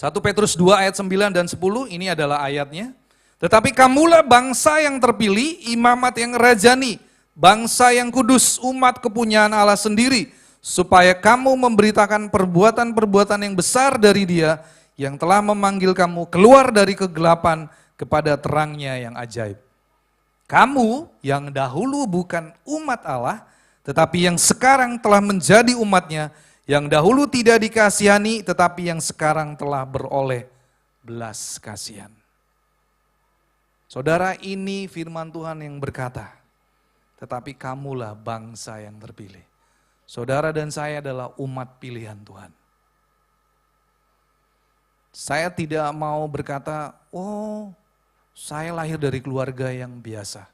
1 Petrus 2 ayat 9 dan 10, ini adalah ayatnya. Tetapi kamulah bangsa yang terpilih, imamat yang rajani, bangsa yang kudus, umat kepunyaan Allah sendiri, supaya kamu memberitakan perbuatan-perbuatan yang besar dari Dia, yang telah memanggil kamu keluar dari kegelapan kepada terangnya yang ajaib. Kamu yang dahulu bukan umat Allah, tetapi yang sekarang telah menjadi umatnya, yang dahulu tidak dikasihani, tetapi yang sekarang telah beroleh belas kasihan. Saudara, ini firman Tuhan yang berkata, tetapi kamulah bangsa yang terpilih. Saudara dan saya adalah umat pilihan Tuhan. Saya tidak mau berkata, oh saya lahir dari keluarga yang biasa.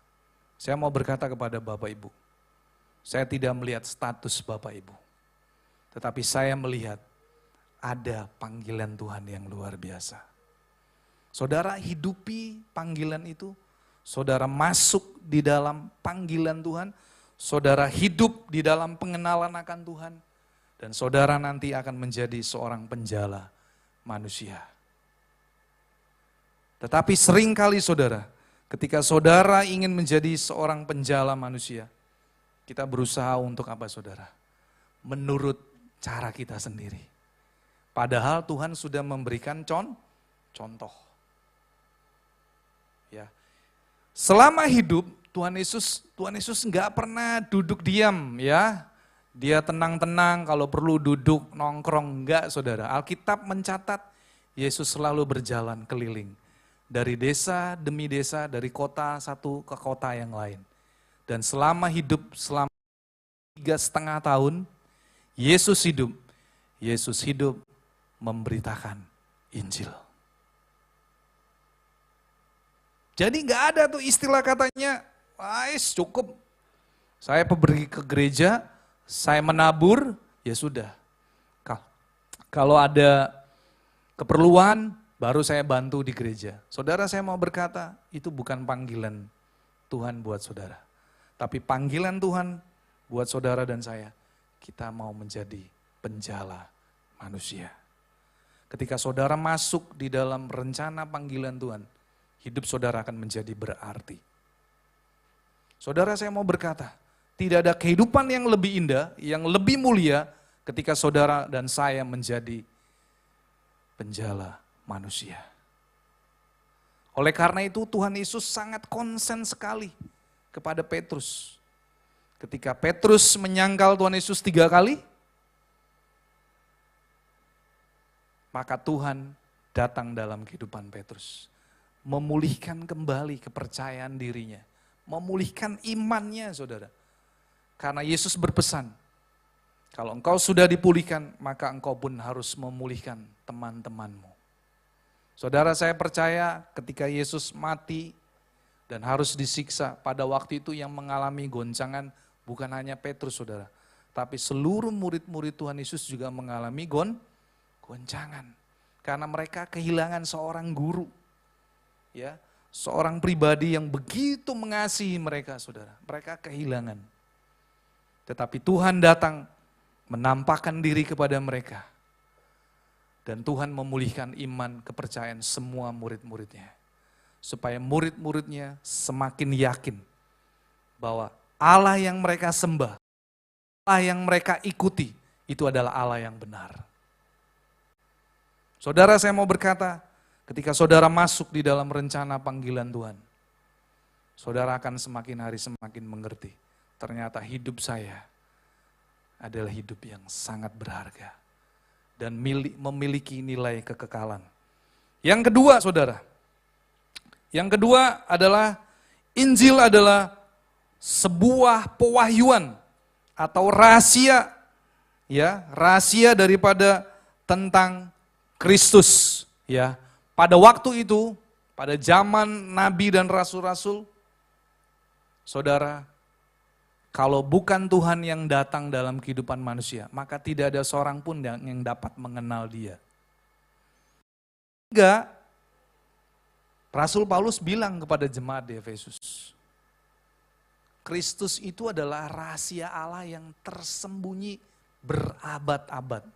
Saya mau berkata kepada Bapak Ibu, saya tidak melihat status Bapak Ibu. Tetapi saya melihat ada panggilan Tuhan yang luar biasa. Saudara hidupi panggilan itu, saudara masuk di dalam panggilan Tuhan, saudara hidup di dalam pengenalan akan Tuhan, dan saudara nanti akan menjadi seorang penjala manusia. Tetapi seringkali saudara, ketika saudara ingin menjadi seorang penjala manusia, kita berusaha untuk apa saudara? Menurut cara kita sendiri. Padahal Tuhan sudah memberikan contoh. Ya. Selama hidup Tuhan Yesus nggak pernah duduk diam ya. Dia tenang-tenang, kalau perlu duduk nongkrong, enggak saudara. Alkitab mencatat Yesus selalu berjalan keliling. Dari desa demi desa, dari kota satu ke kota yang lain. Dan selama 3,5 tahun, Yesus hidup memberitakan Injil. Jadi nggak ada tuh istilah katanya, cukup. Saya pergi ke gereja, saya menabur, ya sudah. Kalau ada keperluan, baru saya bantu di gereja. Saudara, saya mau berkata, itu bukan panggilan Tuhan buat saudara. Tapi panggilan Tuhan buat saudara dan saya, kita mau menjadi penjala manusia. Ketika saudara masuk di dalam rencana panggilan Tuhan, hidup saudara akan menjadi berarti. Saudara, saya mau berkata, tidak ada kehidupan yang lebih indah, yang lebih mulia ketika saudara dan saya menjadi penjala manusia. Oleh karena itu Tuhan Yesus sangat konsen sekali kepada Petrus. Ketika Petrus menyangkal Tuhan Yesus 3 kali, maka Tuhan datang dalam kehidupan Petrus. Memulihkan kembali kepercayaan dirinya. Memulihkan imannya saudara. Karena Yesus berpesan, kalau engkau sudah dipulihkan, maka engkau pun harus memulihkan teman-temanmu. Saudara, saya percaya ketika Yesus mati dan harus disiksa, pada waktu itu yang mengalami goncangan bukan hanya Petrus saudara, tapi seluruh murid-murid Tuhan Yesus juga mengalami goncangan. Karena mereka kehilangan seorang guru, ya, seorang pribadi yang begitu mengasihi mereka saudara. Mereka kehilangan. Tetapi Tuhan datang menampakkan diri kepada mereka. Dan Tuhan memulihkan iman kepercayaan semua murid-muridnya. Supaya murid-muridnya semakin yakin bahwa Allah yang mereka sembah, Allah yang mereka ikuti, itu adalah Allah yang benar. Saudara, saya mau berkata, ketika saudara masuk di dalam rencana panggilan Tuhan, saudara akan semakin hari semakin mengerti. Ternyata hidup saya adalah hidup yang sangat berharga dan memiliki nilai kekekalan. Yang kedua, saudara, yang kedua adalah Injil adalah sebuah pewahyuan atau rahasia, ya, rahasia daripada tentang Kristus, ya. Pada waktu itu, pada zaman nabi dan rasul-rasul, saudara, kalau bukan Tuhan yang datang dalam kehidupan manusia, maka tidak ada seorang pun yang dapat mengenal Dia. Enggak, Rasul Paulus bilang kepada jemaat di Efesus, Kristus itu adalah rahasia Allah yang tersembunyi berabad-abad.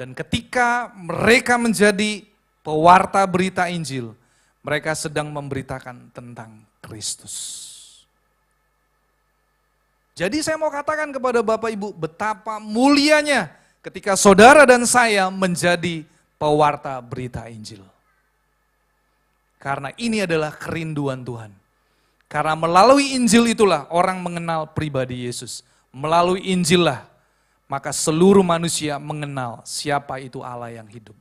Dan ketika mereka menjadi pewarta berita Injil, mereka sedang memberitakan tentang Kristus. Jadi saya mau katakan kepada Bapak Ibu, betapa mulianya ketika saudara dan saya menjadi pewarta berita Injil. Karena ini adalah kerinduan Tuhan. Karena melalui Injil itulah orang mengenal pribadi Yesus. Melalui Injil lah, maka seluruh manusia mengenal siapa itu Allah yang hidup,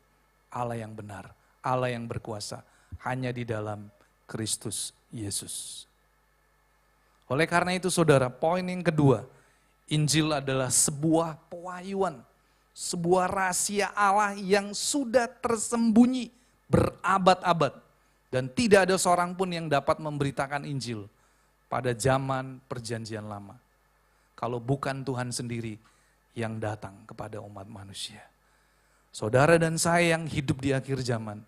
Allah yang benar, Allah yang berkuasa, hanya di dalam Kristus Yesus. Oleh karena itu saudara, poin yang kedua, Injil adalah sebuah pewahyuan, sebuah rahasia Allah yang sudah tersembunyi berabad-abad. Dan tidak ada seorang pun yang dapat memberitakan Injil pada zaman perjanjian lama. Kalau bukan Tuhan sendiri yang datang kepada umat manusia. Saudara dan saya yang hidup di akhir zaman,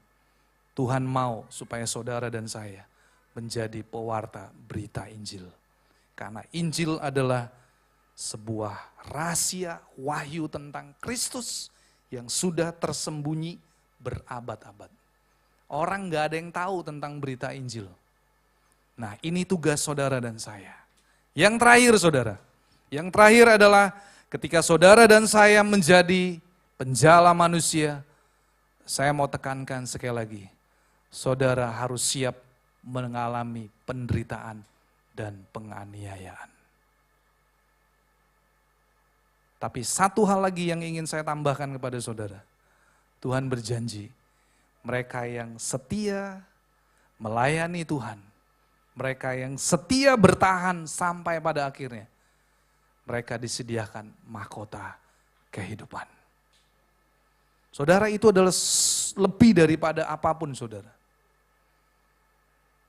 Tuhan mau supaya saudara dan saya menjadi pewarta berita Injil. Karena Injil adalah sebuah rahasia wahyu tentang Kristus yang sudah tersembunyi berabad-abad. Orang gak ada yang tahu tentang berita Injil. Nah, ini tugas saudara dan saya. Yang terakhir saudara, yang terakhir adalah ketika saudara dan saya menjadi penjala manusia, saya mau tekankan sekali lagi, saudara harus siap mengalami penderitaan dan penganiayaan. Tapi satu hal lagi yang ingin saya tambahkan kepada saudara. Tuhan berjanji, mereka yang setia melayani Tuhan, mereka yang setia bertahan sampai pada akhirnya, mereka disediakan mahkota kehidupan. Saudara, itu adalah lebih daripada apapun saudara.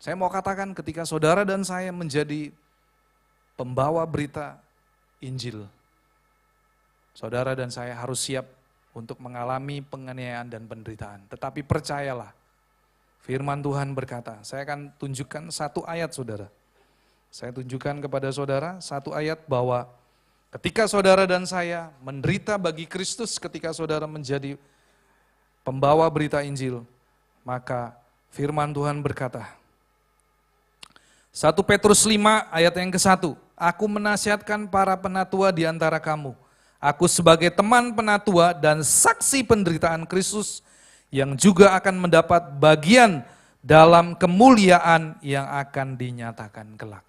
Saya mau katakan ketika saudara dan saya menjadi pembawa berita Injil, saudara dan saya harus siap untuk mengalami penganiayaan dan penderitaan. Tetapi percayalah, firman Tuhan berkata, saya akan tunjukkan satu ayat saudara. Saya tunjukkan kepada saudara satu ayat bahwa ketika saudara dan saya menderita bagi Kristus, ketika saudara menjadi pembawa berita Injil, maka firman Tuhan berkata, 1 Petrus 5 ayat yang ke-1, aku menasihatkan para penatua di antara kamu, aku sebagai teman penatua dan saksi penderitaan Kristus yang juga akan mendapat bagian dalam kemuliaan yang akan dinyatakan kelak.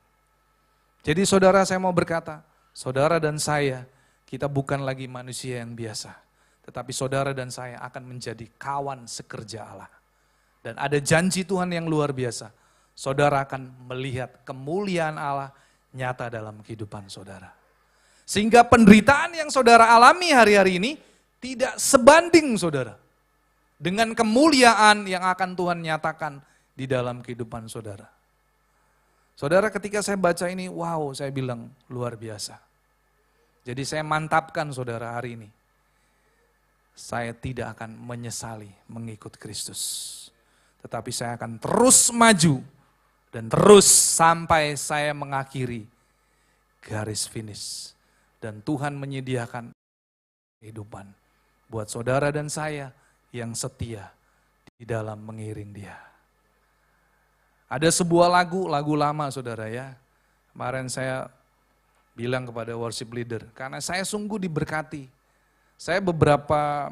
Jadi saudara, saya mau berkata, saudara dan saya, kita bukan lagi manusia yang biasa, tetapi saudara dan saya akan menjadi kawan sekerja Allah. Dan ada janji Tuhan yang luar biasa, saudara akan melihat kemuliaan Allah nyata dalam kehidupan saudara. Sehingga penderitaan yang saudara alami hari-hari ini tidak sebanding saudara dengan kemuliaan yang akan Tuhan nyatakan di dalam kehidupan saudara. Saudara, ketika saya baca ini, wow, saya bilang luar biasa. Jadi saya mantapkan saudara hari ini. Saya tidak akan menyesali mengikut Kristus. Tetapi saya akan terus maju dan terus sampai saya mengakhiri garis finish. Dan Tuhan menyediakan kehidupan buat saudara dan saya yang setia di dalam mengiring Dia. Ada sebuah lagu lama saudara ya. Kemarin saya bilang kepada worship leader, karena saya sungguh diberkati. Saya beberapa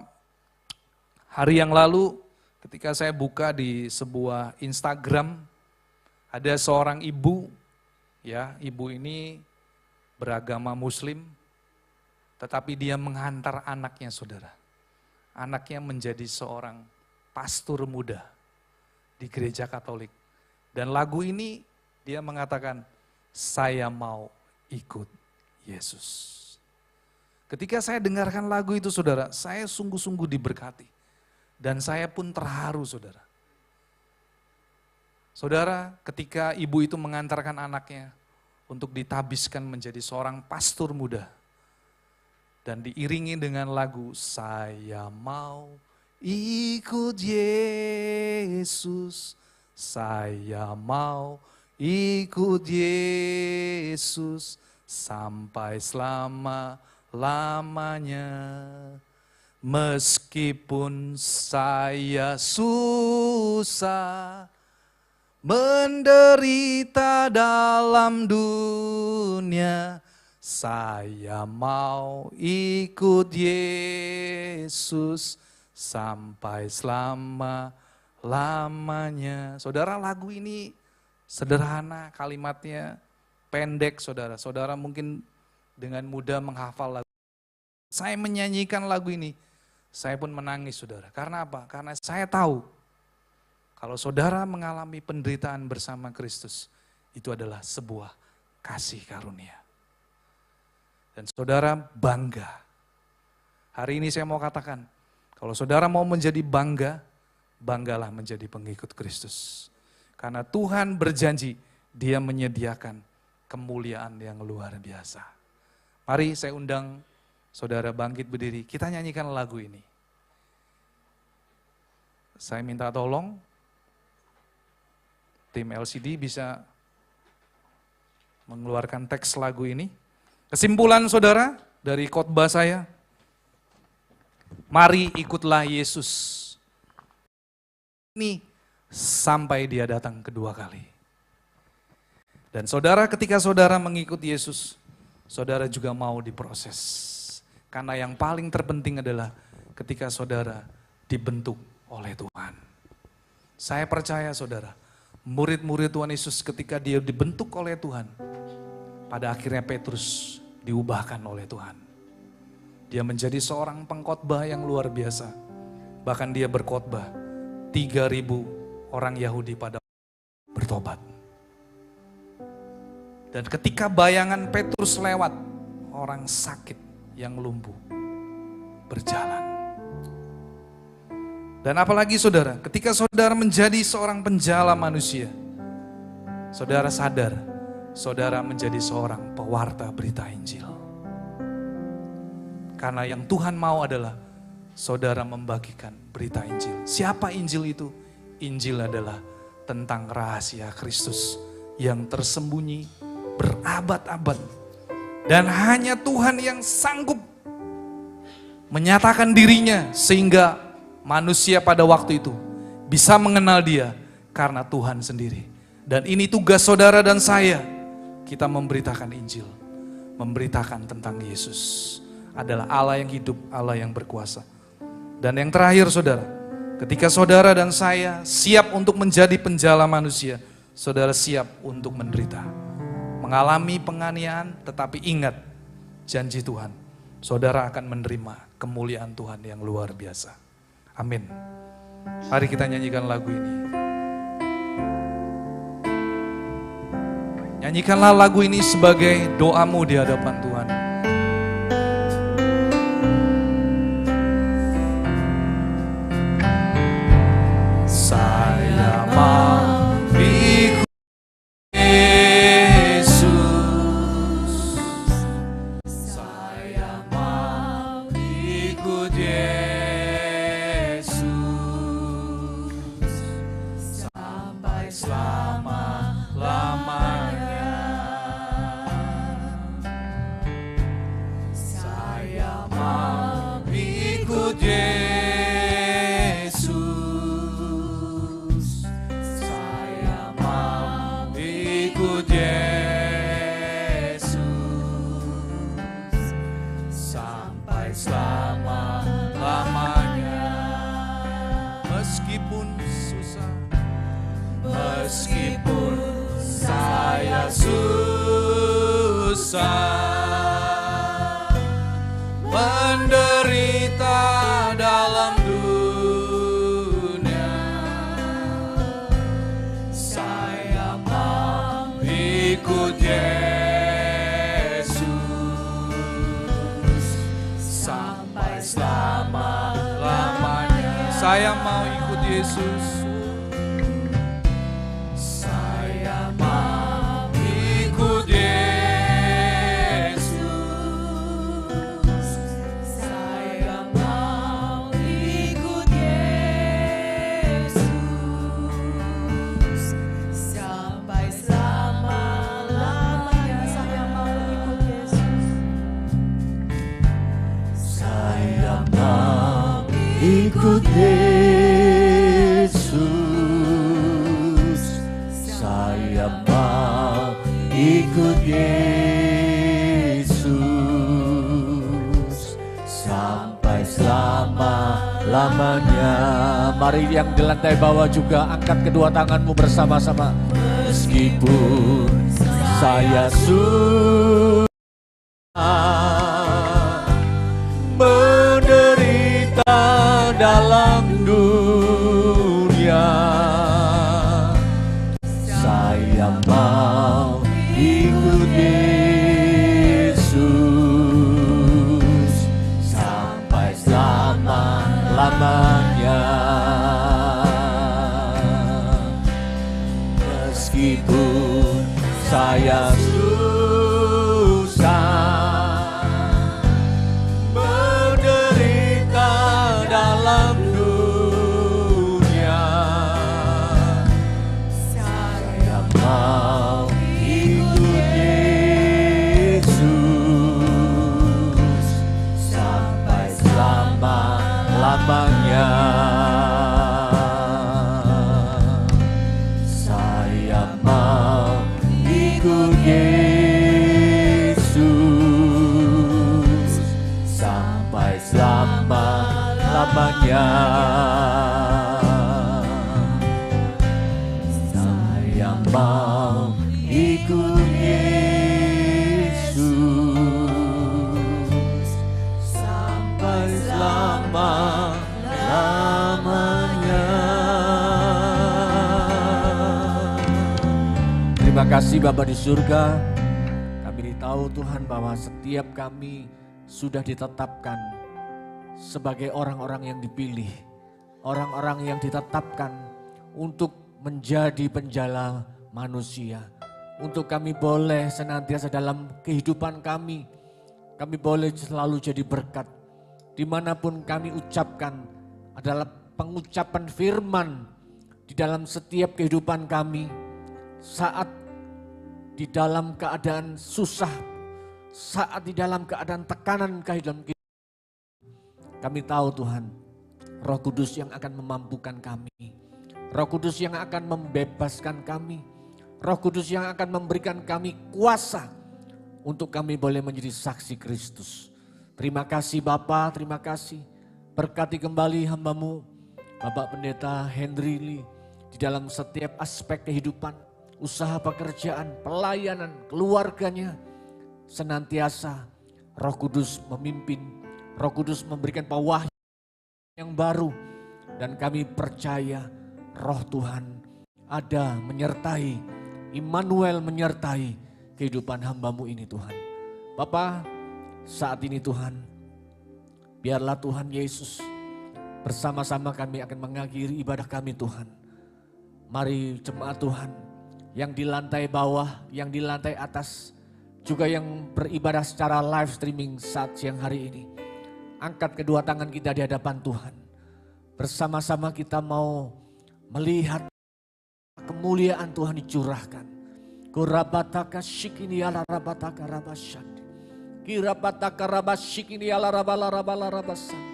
hari yang lalu ketika saya buka di sebuah Instagram, ada seorang ibu, ya, ibu ini beragama Muslim, tetapi dia menghantar anaknya saudara. Anaknya menjadi seorang pastor muda di gereja Katolik. Dan lagu ini dia mengatakan, saya mau ikut Yesus. Ketika saya dengarkan lagu itu saudara, saya sungguh-sungguh diberkati. Dan saya pun terharu saudara. Saudara, ketika ibu itu mengantarkan anaknya untuk ditabiskan menjadi seorang pastor muda, dan diiringi dengan lagu, saya mau ikut Yesus, saya mau ikut Yesus, sampai selama-lamanya. Meskipun saya susah, menderita dalam dunia, saya mau ikut Yesus sampai selama-lamanya. Saudara, lagu ini sederhana, kalimatnya pendek saudara. Saudara mungkin dengan mudah menghafal lagu. Saya menyanyikan lagu ini, saya pun menangis saudara. Karena apa? Karena saya tahu kalau saudara mengalami penderitaan bersama Kristus, itu adalah sebuah kasih karunia. Dan saudara bangga. Hari ini saya mau katakan, kalau saudara mau menjadi bangga, banggalah menjadi pengikut Kristus. Karena Tuhan berjanji, Dia menyediakan kemuliaan yang luar biasa. Mari saya undang saudara bangkit berdiri, kita nyanyikan lagu ini. Saya minta tolong tim LCD bisa mengeluarkan teks lagu ini. Kesimpulan saudara dari khotbah saya, mari ikutlah Yesus ini sampai dia datang kedua kali. Dan saudara, ketika saudara mengikuti Yesus, saudara juga mau diproses. Karena yang paling terpenting adalah ketika saudara dibentuk oleh Tuhan. Saya percaya saudara, murid-murid Tuhan Yesus ketika dia dibentuk oleh Tuhan, pada akhirnya Petrus diubahkan oleh Tuhan. Dia menjadi seorang pengkhotbah yang luar biasa. Bahkan dia berkhotbah, 3.000 orang Yahudi pada bertobat. Dan ketika bayangan Petrus lewat, orang sakit yang lumpuh berjalan. Dan apalagi saudara, ketika saudara menjadi seorang penjala manusia, saudara sadar, saudara menjadi seorang pewarta berita Injil. Karena yang Tuhan mau adalah saudara membagikan berita Injil. Siapa Injil itu? Injil adalah tentang rahasia Kristus yang tersembunyi berabad-abad. Dan hanya Tuhan yang sanggup menyatakan dirinya sehingga manusia pada waktu itu bisa mengenal dia karena Tuhan sendiri. Dan ini tugas saudara dan saya, kita memberitakan Injil, memberitakan tentang Yesus adalah Allah yang hidup, Allah yang berkuasa. Dan yang terakhir saudara, ketika saudara dan saya siap untuk menjadi penjala manusia, saudara siap untuk menderita, mengalami penganiayaan, tetapi ingat janji Tuhan, saudara akan menerima kemuliaan Tuhan yang luar biasa. Amin. Mari kita nyanyikan lagu ini. Nyanyikanlah lagu ini sebagai doamu di hadapan Tuhan. Saya mau ikut Yesus. Saya mau ikut Yesus sampai selama-lamanya. Saya mau ikut Yesus. Saya mau ikut Yesus sampai selama-lamanya. Meskipun susah, meskipun saya susah, menderita dalam dunia, saya mau ikut Yesus sampai selama-lamanya. Saya mau ikut Yesus. Saya mau ikut Yesus. Saya mau ikut Yesus sampai selama-lamanya. Saya mau ikut Yesus. Saya mau ikut Yesus. Saya mau ikut Yesus sampai selama-lamanya. Mari yang di lantai bawah juga angkat kedua tanganmu bersama-sama. Meskipun saya susah, menderita dalam dunia, saya mau ikut Yesus sampai selama-lamanya. Meskipun saya susah, menderita dalam dunia, selamanya. Saya mau ikut Yesus sampai selama-lamanya. Terima kasih Bapa di surga. Kami tahu Tuhan bahwa setiap kami sudah ditetapkan sebagai orang-orang yang dipilih, orang-orang yang ditetapkan untuk menjadi penjala manusia. Untuk kami boleh senantiasa dalam kehidupan kami boleh selalu jadi berkat. Dimanapun kami ucapkan adalah pengucapan firman di dalam setiap kehidupan kami. Saat di dalam keadaan susah, saat di dalam keadaan tekanan kehidupan kita, kami tahu Tuhan, Roh Kudus yang akan memampukan kami, Roh Kudus yang akan membebaskan kami, Roh Kudus yang akan memberikan kami kuasa untuk kami boleh menjadi saksi Kristus. Terima kasih Bapa, terima kasih. Berkati kembali hamba-Mu, Bapak Pendeta Henry Lee, di dalam setiap aspek kehidupan, usaha pekerjaan, pelayanan, keluarganya. Senantiasa Roh Kudus memimpin, Roh Kudus memberikan pewahyu yang baru. Dan kami percaya Roh Tuhan ada menyertai, Immanuel menyertai kehidupan hamba-Mu ini Tuhan. Bapa, saat ini Tuhan, biarlah Tuhan Yesus bersama-sama kami akan mengakhiri ibadah kami Tuhan. Mari jemaat Tuhan yang di lantai bawah, yang di lantai atas, juga yang beribadah secara live streaming saat siang hari ini. Angkat kedua tangan kita di hadapan Tuhan. Bersama-sama kita mau melihat kemuliaan Tuhan dicurahkan. Kurabataka shikini ala rabataka rabashandi. Kirabataka rabashikini ala rabala rabala rabasandi.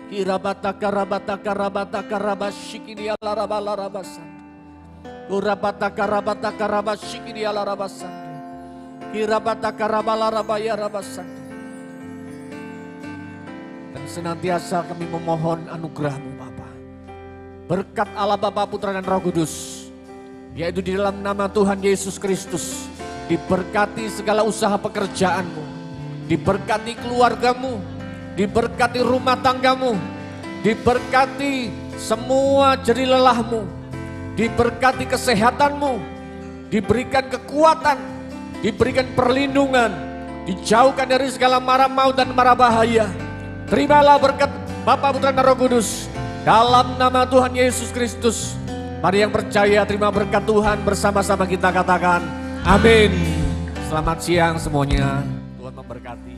Kirabataka rabataka rabashikini ala rabala rabasandi. Kurabataka rabashikini ala rabasandi. Kirabataka rabala rabaya rabasandi. Dan senantiasa kami memohon anugerah-Mu Bapa. Berkat Allah Bapa, Putra dan Roh Kudus, yaitu di dalam nama Tuhan Yesus Kristus, diberkati segala usaha pekerjaan-Mu, diberkati keluarga-Mu, diberkati rumah tangga-Mu, diberkati semua jerih lelah-Mu, diberkati kesehatan-Mu, diberikan kekuatan, diberikan perlindungan, dijauhkan dari segala mara maut dan mara bahaya. Terimalah berkat Bapa, Putra dan Roh Kudus dalam nama Tuhan Yesus Kristus. Mari yang percaya terima berkat Tuhan, bersama-sama kita katakan amin. Selamat siang semuanya, Tuhan memberkati.